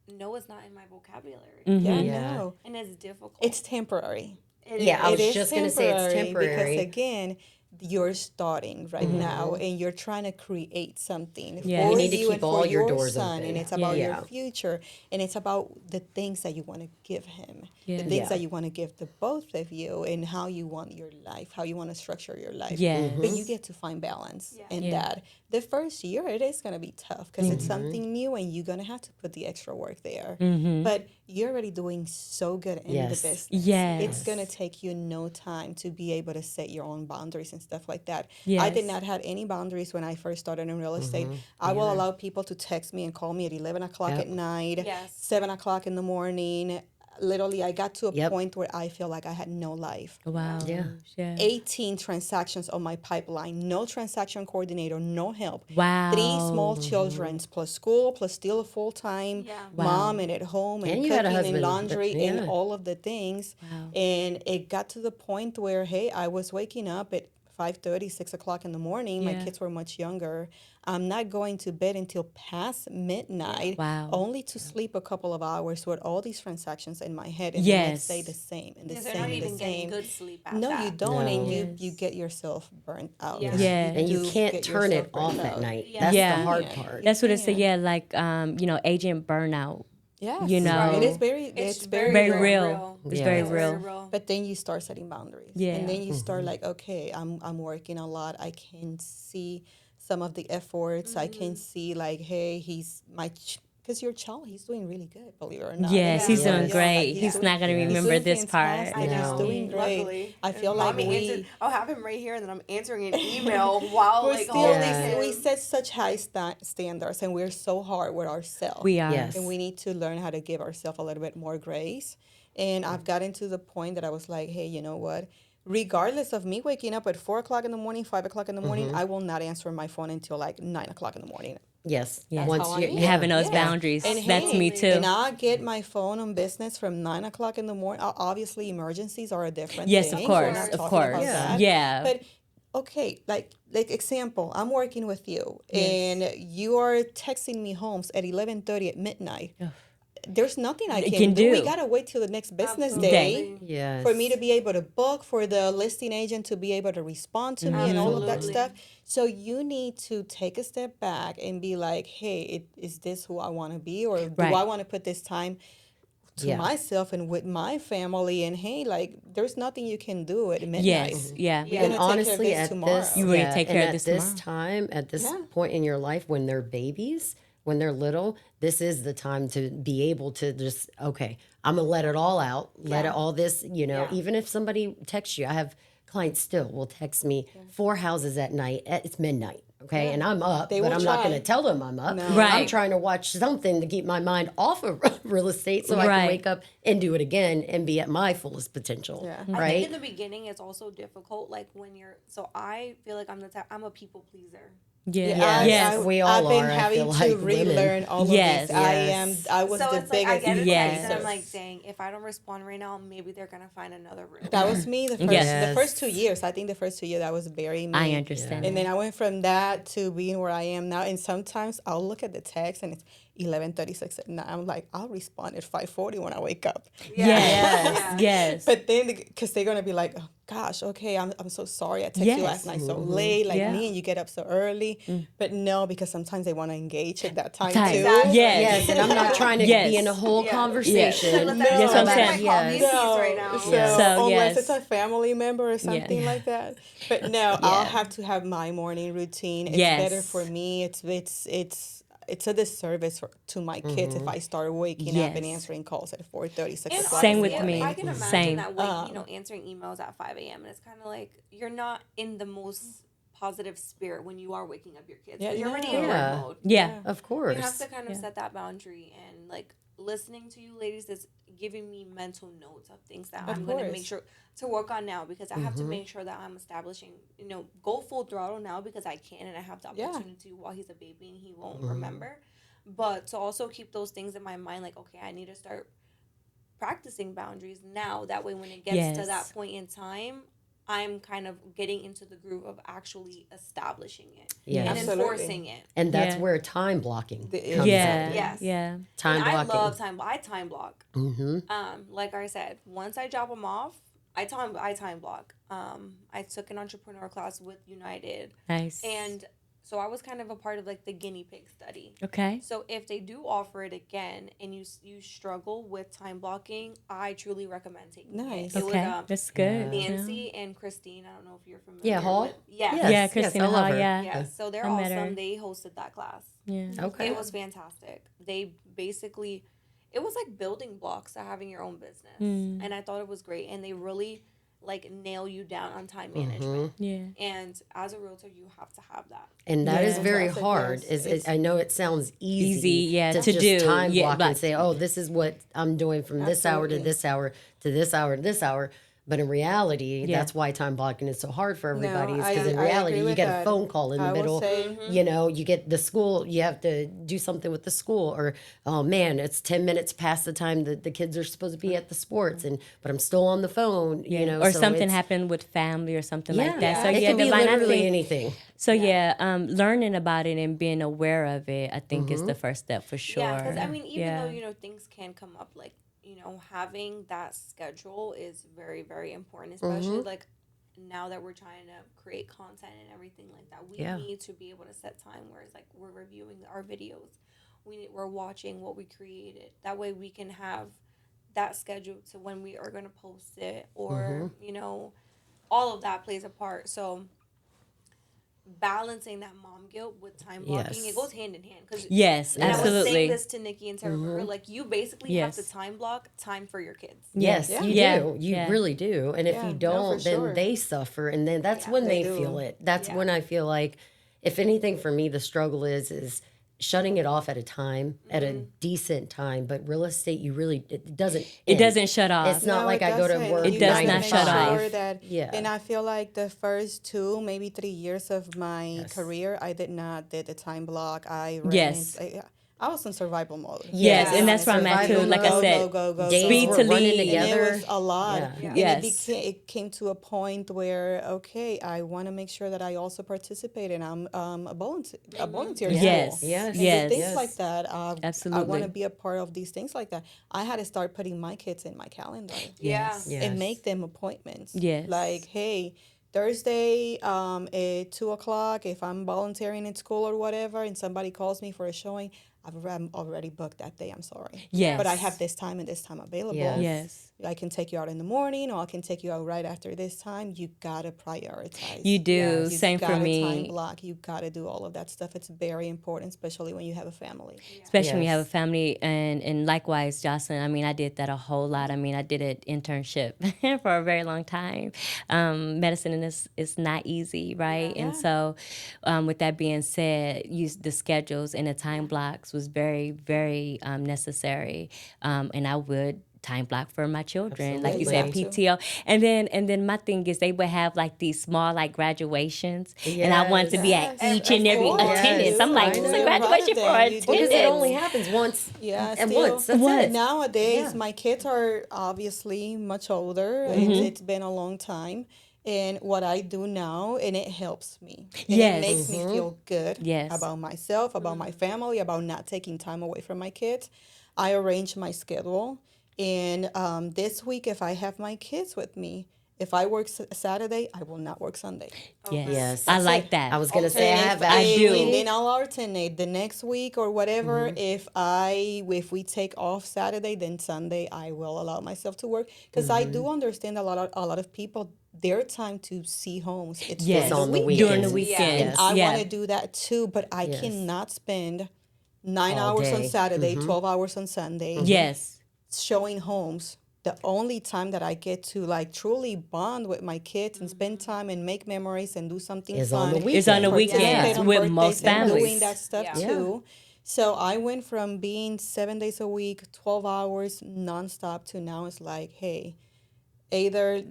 no, it's not in my vocabulary. Yeah, Yeah. no. And it's difficult. It's temporary. Yeah, I It was is just going to say it's temporary. because again, you're starting right now and you're trying to create something Yeah. for You need to you keep and all for your your doors son, open. and it's about Yeah. your future, and it's about the things that you want to give him, Yeah. the things Yeah. that you want to give to both of you, and how you want your life, how you want to structure your life. Yes. But you get to find balance in that. The first year, it is going to be tough because it's something new, and you're going to have to put the extra work there. But you're already doing so good in Yes. the business. Yes. It's going to take you no time to be able to set your own boundaries and stuff like that. I Yes. did not have any boundaries when I first started in real estate. I will allow people to text me and call me at 11 o'clock at night, Yes. 7 o'clock in the morning. Literally, I got to a Yep. point where I feel like I had no life. Wow. Yeah. Yeah. 18 transactions on my pipeline, no transaction coordinator, no help. Wow. 3 small children, plus school, plus still a full-time Yeah. mom and at home and And you cooking had a and husband, laundry yeah. and all of the things. And it got to the point where, hey, I was waking up at 5:30, 6 o'clock in the morning. My Yeah. kids were much younger. I'm not going to bed until past midnight, Wow. only to sleep a couple of hours with all these transactions in my head. And Yes. the next day, the same, and the Because they're same, not and the even getting same. good sleep at No, that. you don't, and No. you get yourself burnt out. Yeah. 'cause Yeah. And you do can't get turn yourself it off burnt at out. night. Yeah. That's Yeah. the hard Yeah. part. That's what it said. Yeah. Yeah, like agent burnout. Yes, You know. it is very, It's very, Very real. real. It's Yeah. very It's real. But then you start setting boundaries. Yeah. And then you start like, okay, I'm working a lot. I can see some of the efforts. I can see like, hey, he's my, because your child, he's doing really good, believe it or not. Yes, And he's I doing feel like great. He's doing- not gonna he's remember doing this part. fantastic. I know. He's doing great. Luckily. I feel And like I'll have him right here, and then I'm answering an email while we're like still, holding Yeah. him. we set such high standards, and we're so hard with ourselves. We are. Yes. And we need to learn how to give ourselves a little bit more grace. And I've gotten to the point that I was like, hey, you know what? regardless of me waking up at 4 o'clock in the morning, 5 o'clock in the morning, I will not answer my phone until like 9 o'clock in the morning. Yes. Yeah. Once how I you am. Having those Yeah. boundaries. And That's hey, me too. And I get my phone on business from 9 o'clock in the morning. Obviously, emergencies are a different Yes, thing. of We're course, not of talking course. about that. Yeah. But okay, like example, I'm working with you, and you are texting me homes at 11:30 at midnight. There's nothing I can do. We gotta wait till the next business day Yes. for me to be able to book, for the listing agent to be able to respond to me, and all of that Absolutely. stuff. So you need to take a step back and be like, hey, is this who I want to be, or do Right. I want to put this time to Yeah. myself and with my family? And hey, like, there's nothing you can do at midnight. Yes. Yeah. We're And gonna take care of honestly, this at tomorrow. this, You really yeah, take and care of at this this tomorrow. time, at this Yeah. point in your life, when they're babies, when they're little, this is the time to be able to just, okay, I'm gonna let it all out, let it Yeah. all this, Yeah. even if somebody texts you, I have clients still will text me 4 houses at night. It's midnight. Okay, and I'm up, They but will I'm not try. going to tell them I'm up. No. I'm Right. trying to watch something to keep my mind off of real estate so I Right. can wake up and do it again and be at my fullest potential. Yeah. I Right? think in the beginning it's also difficult, like when you're. So I feel like I'm a people pleaser. Yeah. I- Yes, I, we all I've been are, I having feel to like women. relearn all Yes. of this. Yes. I was So the it's like I biggest get a Yes. text and I'm pleaser. like, dang, if I don't respond right now, maybe they're gonna find another real. That was me the first Yes. the first 2 years. I think the first 2 years that was very me. I understand. And then I went from that to being where I am now. And sometimes I'll look at the text and it's 11:36 at night. I'm like, I'll respond at 5:40 when I wake up. Yes. Yes. But then, because they're gonna be like, oh, gosh, okay, I'm so sorry I texted you Yes. last night so late, like Yeah. me, and you get up so early. But no, because sometimes they want to engage at that time Time. too. Exactly. Yes. Yes, and I'm not trying to Yes. be in a whole Yeah. conversation. Let No. them Yes, know I'm that saying. my coffee is No, right now. so, So, unless yes. it's a family member or something like that. But no, I'll have to have my morning routine. It's Yes. better for me. It's a disservice to my kids if I start waking up and Yes. answering calls at 4:30, 6 And o'clock. Same in with the me. morning. I can imagine Same. that, like, answering emails at 5 a.m. and it's kind of like you're not in the most positive spirit when you are waking up your kids. 'Cause you're already in Yeah. work mode. Yeah. Of course. You have to kind of set that boundary, and like listening to you ladies is giving me mental notes of things that I'm going to make course. sure to work on now, because I have to make sure that I'm establishing, go full throttle now because I can and I have the opportunity while he's a baby and he won't remember. But to also keep those things in my mind, like, okay, I need to start practicing boundaries now. That way, when it gets to that Yes. point in time, I'm kind of getting into the groove of actually establishing it Yes. and Absolutely. enforcing it. And that's Yeah. where time blocking comes Yeah. in. Yes. Yeah. Time And I blocking. love time. I time block. Like I said, once I drop them off, I time block. I took an entrepreneur class with United, Nice. and so I was kind of a part of like the guinea pig study. Okay. So if they do offer it again and you struggle with time blocking, I truly recommend taking Nice. it. It Okay. was That's good. Nancy and Christine. I don't know if you're familiar. Yeah, Hall? With, yes. Yes. Yeah, Christina I love Hall. her. Yeah. Yeah, so they're I met her. awesome. They hosted that class. Yeah. Okay. It was fantastic. They basically, it was like building blocks to having your own business. Mm. And I thought it was great. And they really like nail you down on time management. Yeah. And as a realtor, you have to have that. And that is Yeah. very Fantastic, hard. yes. I know it sounds easy, yeah, to to just do. time Yeah, block but- and say, oh, this is what I'm doing from this hour to Absolutely. this hour to this hour to this hour. But in reality, Yeah. that's why time blocking is so hard for everybody. Is because in I reality, agree you with get a that. phone call in the I will middle. say- You get the school. You have to do something with the school, or oh man, it's 10 minutes past the time that the kids are supposed to be at the sports, but I'm still on the phone. Or so something it's- happened with family or something like that. So it yeah, can be Divine, I literally think- anything. So learning about it and being aware of it, I think is the first step for sure. Yeah, because I mean, even Yeah. though, things can come up, like, having that schedule is very, very important, especially like now that we're trying to create content and everything like that. We need to be able to set time where it's like we're reviewing our videos. We're watching what we created. That way we can have that schedule to when we are going to post it, or, all of that plays a part. So balancing that mom guilt with time blocking, Yes. it goes hand in hand. Cause Yes, and I was saying absolutely. this to Nikki and Tara, like you basically have to Yes. time block time for your kids. Yes, Yeah. you Yeah. do. You Yeah. really do. And if Yeah, you no, don't, for then sure. they suffer. And then that's when they they do. feel it. That's Yeah. when I feel like, if anything for me, the struggle is shutting it off at a time, at a decent time. But real estate, it doesn't It end. doesn't shut off. It's not No, like it I go to doesn't. work It You does gotta not make shut off. sure that, Yeah. and I feel like the first 2, maybe 3 years of my Yes. career, I did not did the time block. I ran Yes. I was in survival mode. Yes, Yeah. and that's where I'm at too. Survival Like I mode, said, go. Days speed were to running lead. And together. it was a lot. Yeah. Yeah. And Yes. it came to a point where, okay, I want to make sure that I also participate and I'm a volunteer at Yes. school. Yes. And Yes. things Yes. like that. I Absolutely. want to be a part of these things like that. I had to start putting my kids in my calendar Yeah. Yes. and make them appointments. Yes. Like, hey, Thursday at 2 o'clock, if I'm volunteering in school or whatever, and somebody calls me for a showing, I'm already booked that day. I'm sorry. Yes. But I have this time and this time available. Yes. Yes. I can take you out in the morning, or I can take you out right after this time. You gotta prioritize. You do. Yes. You Same for gotta time me. block. You gotta do all of that stuff. It's very important, especially when you have a family. Especially when you have a Yes. family, and likewise, Jocelyn. I mean, I did that a whole lot. I mean, I did an internship for a very long time. Medicine is not easy, right? Yeah. And so, with that being said, the schedules and the time blocks was very, very necessary, and I would time block for my children, like you said, Absolutely. PTO, and then my thing is they would have like these small like graduations, and I wanted to be at Yes, each and of every course. attendance. I'm like, I it's know. a You're proud of graduation for them. You do. Because it attendance. only happens once. Yeah, At still. once. That's What? it. Nowadays, Yeah. my kids are obviously much older. It's been a long time. And what I do now, and it helps me. And Yes. it makes me feel good Yes. about myself, about my family, about not taking time away from my kids. I arrange my schedule. And this week, if I have my kids with me, if I work Saturday, I will not work Sunday. Yes. Yes. I That's like it. that. I was gonna say I And have if that. I do. And then I'll alternate the next week or whatever. If we take off Saturday, then Sunday I will allow myself to work because I do understand a lot of people, their time to see homes. It's Yes. during on the weekend. During the weekends. weekend. Yes. I Yeah. want to do that too, but I Yes. cannot spend 9 All hours on day. Saturday, 12 hours on Sunday Yes. showing homes. The only time that I get to like truly bond with my kids and spend time and make memories and do something Is fun on the weekend. It's on the participate weekends on with birthdays most and doing families. that stuff Yeah. too. So I went from being 7 days a week, 12 hours nonstop to now it's like, hey, either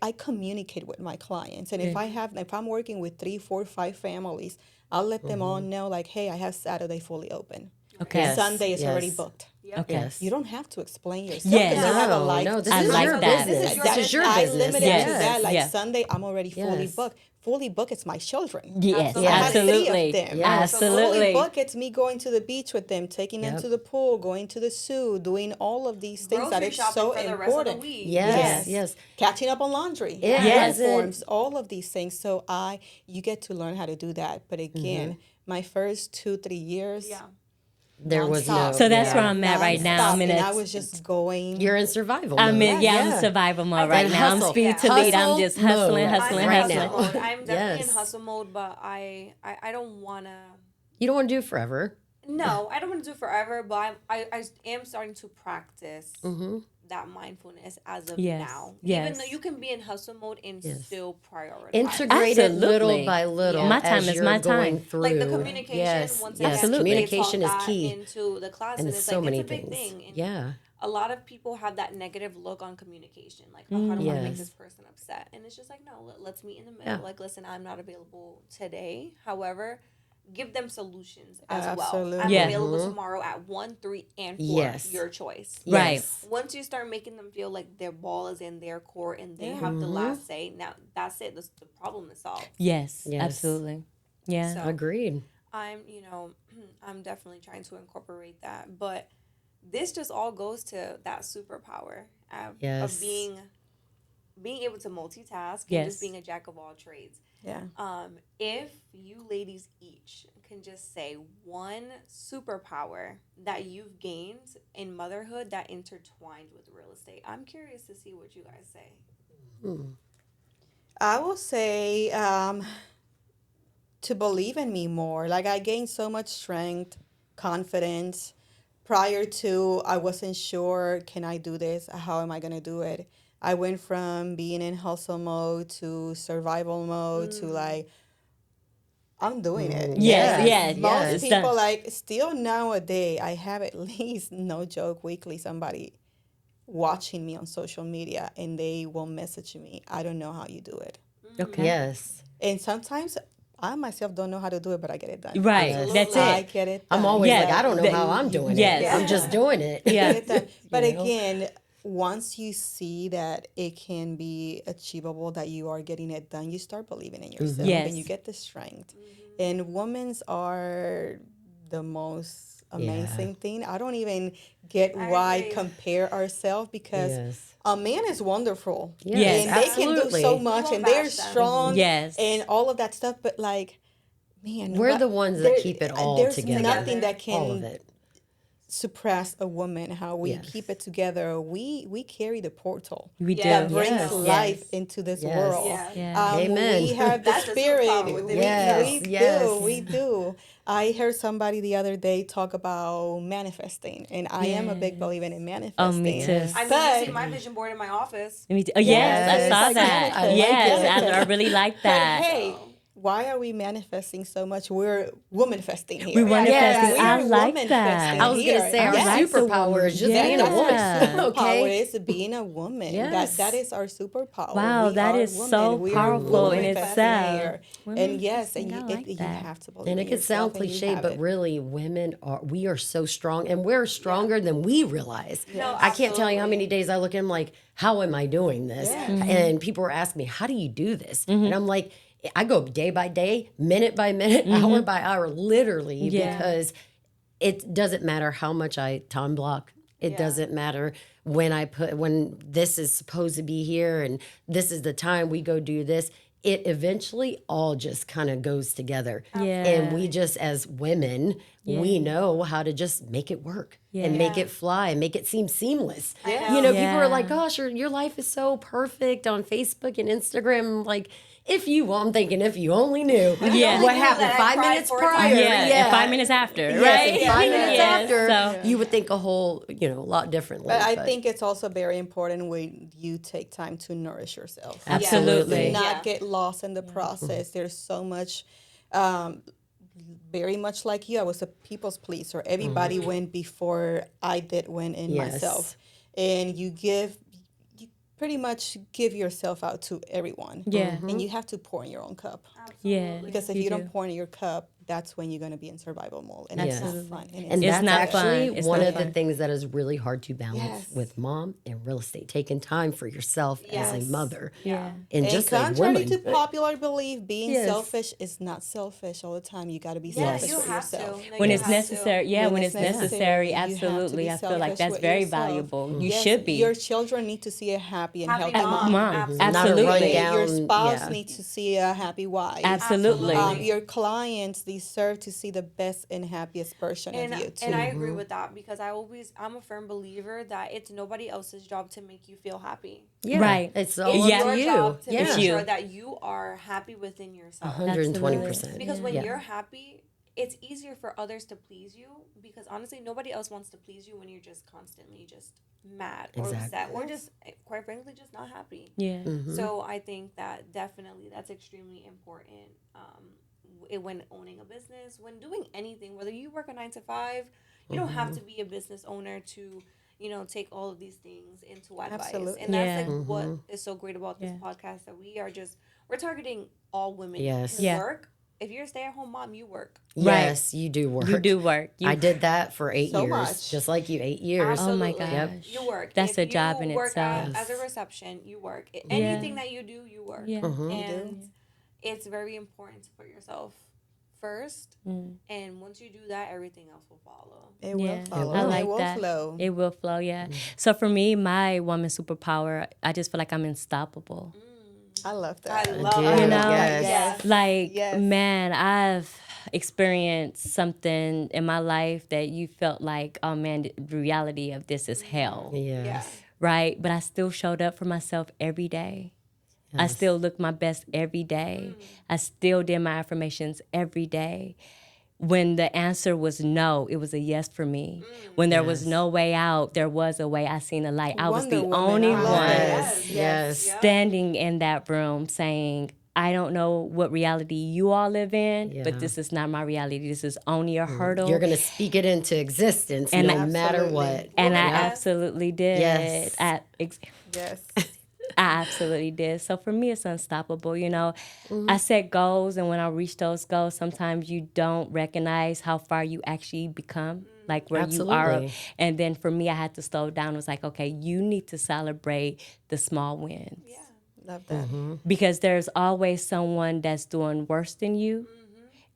I communicate with my clients, and if I'm working with 3, 4, 5 families, I'll let them all know like, hey, I have Saturday fully open. Okay. Yes. Sunday is already Yes. booked. Okay. Yes. You don't have to explain yourself. Yes. 'Cause you have a No, life no, this too. I is like your that. business. This This is your I business. limited Yes. to that. Like Yeah. Sunday, I'm already fully Yes. booked. Fully booked, it's my children. Yes. Absolutely. I have 3 Absolutely. of them. Yes. Fully Absolutely. booked, it's me going to the beach with them, taking them Yep. to the pool, going to the zoo, doing all of these things that Grocery is shopping so for the rest of the important. week. Yes. Yes. Catching up on laundry, Yes. uniforms, all of these things. So you get to learn how to do that. But again, my first 2, 3 years, Yeah. There was no. nonstop. So that's yeah. where I'm at right now. Nonstop. I'm in and a- I was just going. You're in survival. I'm mode. in, I'm in survival mode right And now. hustle. I'm speed Yeah. to lead. I'm Hustle just hustling, mode. hustling, I'm right in hustling. hustle now. mode. I'm definitely Yes. in hustle mode, but I don't wanna. You don't want to do it forever. No, I don't want to do forever, but I am starting to practice that mindfulness as of Yes, now. yes. Even though you can be in hustle mode and Yes. still prioritize. Integrate it little Absolutely. by little. My time as is you're my going time. through. Like the communication, Yes. once Yes. again, Communication they is taught that key. into the class, And and it's it's so like many it's a big things. thing. And Yeah. a lot of people have that negative look on communication, like, oh, how do I make Yes. this person upset? And it's just like, no, let's meet in the middle. Yeah. Like, listen, I'm not available today. However, give them solutions as Absolutely. well. I'm Yeah. available tomorrow at 1, 3, and 4. Yes. Your choice. Right. Yes. Once you start making them feel like their ball is in their court and they Yeah. have the last say, now that's it. The problem is solved. Yes, Yes. absolutely. Yeah. So- Agreed. I'm I'm definitely trying to incorporate that. But this just all goes to that superpower Yes. of being able to multitask and Yes. just being a jack of all trades. Yeah. If you ladies each can just say one superpower that you've gained in motherhood that intertwined with real estate, I'm curious to see what you guys say. I will say to believe in me more. Like I gained so much strength, confidence. Prior to, I wasn't sure, can I do this? How am I going to do it? I went from being in hustle mode to survival mode to like, I'm doing it. Yes, yes, Most it's people done. like still nowadays. I have at least no joke weekly somebody watching me on social media and they will message me. I don't know how you do it, Okay. Yes. and sometimes I myself don't know how to do it, but I get it done. Right. Yes. That's I it. get it done. I'm always Yeah, like, I don't know that- how I'm doing yes. it. I'm just doing it. Yeah. Get it done. But You know? again, once you see that it can be achievable, that you are getting it done, you start believing in yourself Yes. and you get the strength. And women's are the most amazing thing. I don't even get why agree. compare ourselves, because Yes. a man is wonderful. Yes, And they can do so absolutely. much won't and they're bash them. strong Yes. and all of that stuff. But like, man, We're the ones that keep it all there's together. nothing that All of can it. suppress a woman. How we Yes. keep it together. We carry the portal We do. that brings Yes. life into this Yes. world. Yeah. Yeah. Amen. We have the That's the spirit. superpower within Yes, We yes. do. We do. I heard somebody the other day talk about manifesting, and I am a big Yes. believer in manifesting. Oh, me too. I mean, But- you see my vision board in my office. Me too. Oh, yes, I Yes, saw like that. manifest. Yes, Manifest. I really like But that. hey, why are we manifesting so much? We're woman-festing here. We manifesting. We're I like woman-festing that. I was here. going to say, our Yes. like the superpower woman. is just Yes. being a woman. Yes, superpower Okay. is being a woman. Yes. That is our superpower. Wow, We that are is women. so We are powerful in woman-festing itself. here. Women And yes, and festing, you, I like you that. have to believe And in it could sound yourself, and you cliche, have but it. really, we are so strong, and we're stronger than we realize. No, I can't tell you how absolutely. many days I look and I'm like, how am I doing this? Yes. And people were asking me, how do you do this? And I'm like, I go day by day, minute by minute, hour by hour, literally, Yeah. because it doesn't matter how much I time block. It Yeah. doesn't matter when this is supposed to be here and this is the time we go do this. It eventually all just kind of goes together. Yeah. And we just, as women, we know how to just make it work and make it fly and make it seem seamless. know. You know, people are Yeah. like, gosh, your life is so perfect on Facebook and Instagram. Like, I'm thinking if you only knew Yeah. what knew happened that I 5 cried minutes 4 prior. times. Yeah, and 5 minutes after, Yes, right? and 5 minutes Yes, after, so- you would think a whole, a lot differently. But I think it's also very important when you take time to nourish yourself. Absolutely. To not Yeah. get lost in the process. There's so much, um, very much like you. I was a people's pleaser. Everybody went before I did win in Yes. myself. And you pretty much give yourself out to everyone. Yeah. And you have to pour in your own cup. Yeah. Because if you you do. don't pour in your cup, that's when you're going to be in survival mode. And that's Yes. not fun. And It's that's not actually fun. It's one not of the fun. things that is really hard to balance Yes. with mom and real estate. Taking time for yourself as Yes. a mother Yeah. and And just a contrary woman. to popular belief, being Yes. selfish is not selfish all the time. You got to be Yeah, selfish you for have to. yourself. No, When you it's have to. necessary, yeah, when it's necessary, you have to absolutely. be I feel like selfish that's with very yourself. valuable. You Yes, should be. Your children need to see a happy and Happy healthy mom. mom. Mom, Absolutely. Not a absolutely. rundown, Your spouse yeah. needs to see a happy wife. Absolutely. Your clients deserve to see the best and happiest version And, of you too. and I agree with that because I'm a firm believer that it's nobody else's job to make you feel happy. Yeah, Right. It's all It's up Yeah. your to you. job to Yeah. make you. sure that you are happy within yourself. 120%. Because when Yeah. you're happy, it's easier for others to please you because honestly, nobody else wants to please you when you're just constantly just mad or Exactly. upset or just, quite frankly, just not happy. Yeah. So I think that definitely that's extremely important when owning a business, when doing anything, whether you work a 9 to 5, you don't have to be a business owner to, take all of these things into advice. Absolutely. And that's Yeah. like what is so great about this podcast that we're targeting all women Yes. who Yeah. work. If you're a stay-at-home mom, you work. Yes, you do work. You do work. I did that for 8 So years, much. just like you, 8 years. Oh my Absolutely. gosh. You work. That's If a job in you work itself. As a reception, you work. Anything that you do, you work. Yeah. And it's very important to put yourself first. And once you do that, everything else will follow. It Yeah. will follow. I It like will that. flow. It will flow, yeah. So for me, my woman superpower, I just feel like I'm unstoppable. I love that. I love do. it. You know? Yes. Like, Yes. man, I've experienced something in my life that you felt like, oh man, the reality of this is hell, Yes. right? But I still showed up for myself every day. I still looked my best every day. I still did my affirmations every day. When the answer was no, it was a yes for me. When there was no way out, there was a way. I seen a light. I was Wonder the Woman. only I love one it. Yes. Yes. standing in that room saying, I don't know what reality you all live in, Yeah. but this is not my reality. This is only a hurdle. You're going to speak it into existence And no matter Absolutely. what. and I Yeah. absolutely did. Yes. Yes. I absolutely did. So for me, it's unstoppable. You know, I set goals, and when I reach those goals, sometimes you don't recognize how far you actually become, like where you are. Absolutely. And then for me, I had to slow down. It was like, okay, you need to celebrate the small wins. Yeah. Love that. Because there's always someone that's doing worse than you.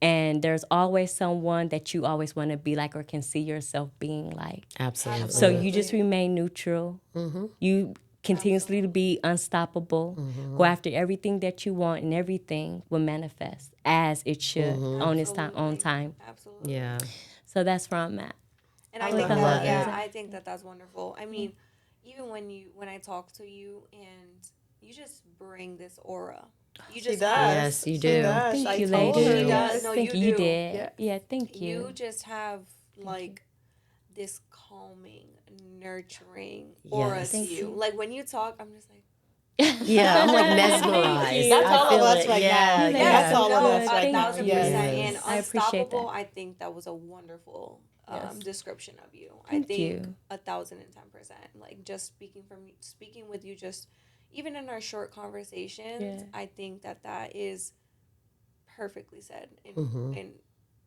And there's always someone that you always want to be like or can see yourself being like. Absolutely. So you just remain neutral. You continuously to be unstoppable. Go after everything that you want, and everything will manifest as it should on its time. On time. Absolutely. Yeah. So that's where I'm at. And I I think love that, that. I think that that's wonderful. I mean, even when I talk to you and you just bring this aura. You She just does. Yes, you She do. does. Thank I you, told ladies. her. She does. Yes. No, Thank you you do. did. Yes. Yeah, thank you. You just have like this calming, nurturing aura Yes. to Thank you. you. Like when you talk, I'm just like, Yeah, I'm like mesmerized. That's I all of feel us it. right Yeah, now. You yeah. That's all of no, us right now. 1,000%. Yes. And I appreciate unstoppable, that. I think that was a wonderful Yes. description of you. I Thank think you. 1,010%. Like just speaking with you, just even in our short conversations, Yeah. I think that is perfectly said Mm-hmm. in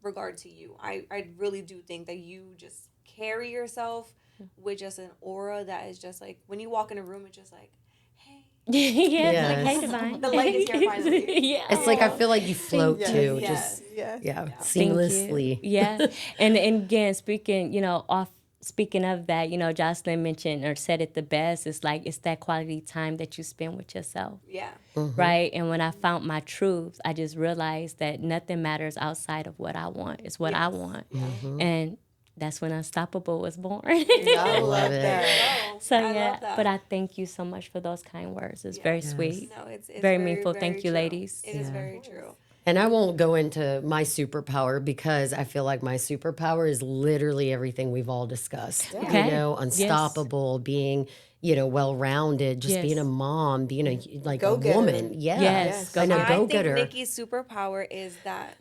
regard to you. I really do think that you just carry yourself with just an aura that is just like when you walk in a room, it's just like, hey. yeah, Yes. like, hey, Divine. The light is here finally. Yeah. It's like I feel like you float Yes. too. Yes. Just Yes. yeah, Thank you. seamlessly. Yeah. And again, speaking of that, Jocelyn mentioned or said it the best. It's like it's that quality time that you spend with yourself. Yeah. Right. And when I found my truth, I just realized that nothing matters outside of what I want. It's what I Yes. want. Mm-hmm. And that's when Unstoppable was born. I love love it. that. Oh, So I yeah, love that. but I thank you so much for those kind words. It's very Yes. sweet. No, it's Very meaningful. very Thank you, true. ladies. It is Yeah. very true. And I won't go into my superpower because I feel like my superpower is literally everything we've all discussed. Okay. You know, unstoppable, being, well-rounded, just Yes. being a mom, being a like Go-getter. a woman. Yeah. Yes, And a I think go-getter. Nikki's superpower is that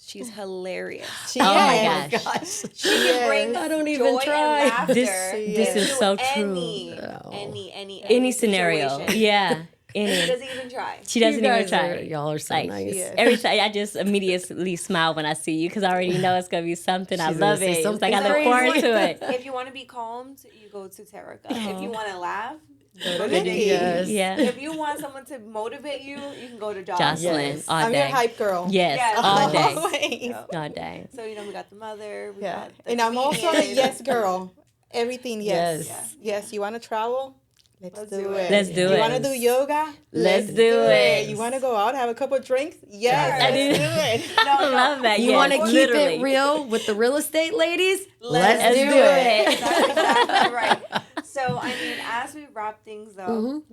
she's hilarious. She Oh my is. gosh. She can bring Yes. I don't even joy try. and laughter This is to so any, true. Any scenario. situation. Yeah. She Any. doesn't even try. She You doesn't even guys try. y'all are so Like, nice. she is. Every time I just immediately smile when I see you because I already know it's gonna be something. I She's gonna love say it. It's something like I look crazy. forward to it. If you want to be calmed, you go to Terica. If you want to laugh, Go to Nikki. Nikki. Yes. Yeah. If you want someone to motivate you, you can go to Jocelyn. Jocelyn, Yes. all I'm day. your hype girl. Yes, Yes. all day. Always. All day. So we got the mother. We Yeah. got the And I'm also a comedian. yes girl. Everything yes. Yes. Yes. You want to travel? Let's do it. Let's do You it. want to do yoga? Let's do it. You want to go out, have a couple of drinks? Yes. I Let's do. do it. No, I love that. You yes, want to keep literally. it real with the real estate ladies? Let's Let's do do it. it. That's exactly right. So I mean, as we wrap things up, Mm-hmm.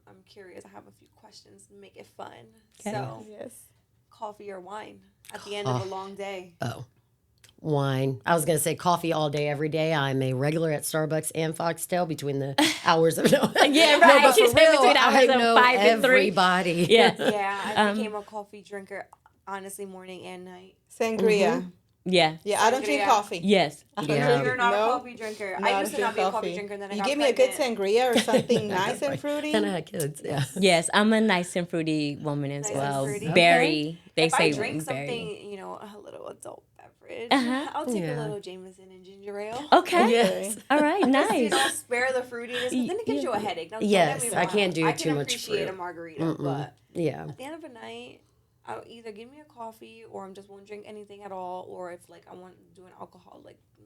I'm curious. I have a few questions to make it fun. Okay. So, Yes. coffee or wine at the end of a long day? Oh, wine. I was going to say coffee all day, every day. I'm a regular at Starbucks and Foxtail between the hours of Yeah, No, right. but She for said real, between hours I of know 5 and 3. everybody. Yeah. Yeah, I became a coffee drinker, honestly, morning and night. Sangria. Yeah. Yeah, I don't drink Sangria. coffee. Yes. So Yeah. you're not No, a coffee drinker. not I used to drink not be a coffee drinker, and then I You got give me a good pregnant. sangria or something nice and fruity. And I had kids, yeah. Yes. I'm a nice and fruity woman as Nice and well. fruity. Berry. They If say I drink berry. something, a little adult beverage, Uh-huh. I'll take Yeah. a little Jameson and ginger ale. Okay. Yes. All right. Just, Nice. spare the fruitiness, 'cause then it gives you a headache. Don't Yes, get me I wrong. can't do I too can much appreciate fruit. a margarita, but Yeah. at the end of the night, I'll either give me a coffee or I'm just won't drink anything at all. Or if I want to do an alcohol,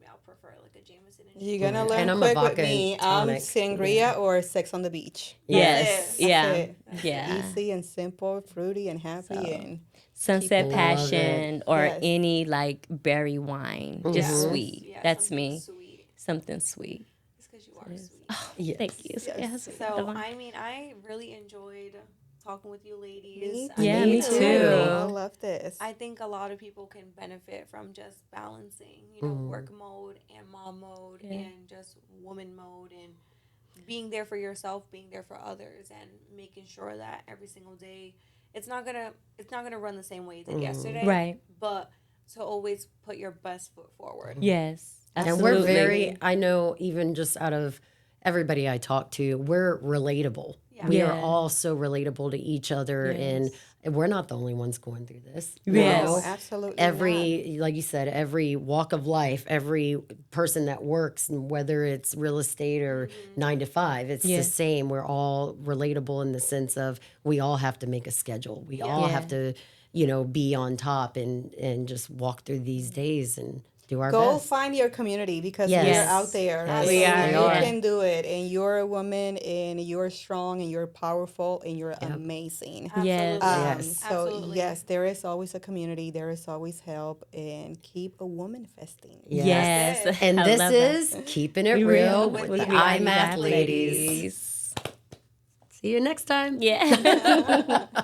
I'll prefer a Jameson and You're gonna And learn I'm a quick with vodka me. and tonic. Sangria or Sex on the Beach. Yes. That's Yeah. it. Yeah. Easy and simple, fruity and happy, and Sunset Love Passion or Yes. any berry wine. Just Yes. sweet. Yeah, That's something me. Sweet. Something sweet. It's because you are sweet. Yes. Thank you. Yes. So I really enjoyed talking with you ladies. Yeah, Me me too. too. I love this. I think a lot of people can benefit from just balancing, work mode and mom mode Yeah. and just woman mode and being there for yourself, being there for others, and making sure that every single day it's not gonna run the same way it did yesterday. Right. But to always put your best foot forward. Yes. And we're Absolutely. very, I know, even just out of everybody I talk to, we're relatable. Yeah. We are Yeah. all so relatable to each other, Yes. and we're not the only ones going through this. you Yes. know? No, absolutely Every, like you said, every walk of life, every person that works, and whether it's real estate or 9 to 5, it's the Yes. same. We're all relatable in the sense of we all have to make a schedule. We all have to, be on top and just walk through these days and do our Go best. find your community because Yes. we're out there. Yes, And we are. you We are. can do it. And you're a woman and you're strong and you're powerful and you're amazing. Yes. Yes. So, Absolutely. yes, there is always a community. There is always help. And keep a woman festing. Yes. Yes. And I this love that. is Keeping It Real with the iMath ladies. See you next time. Yeah.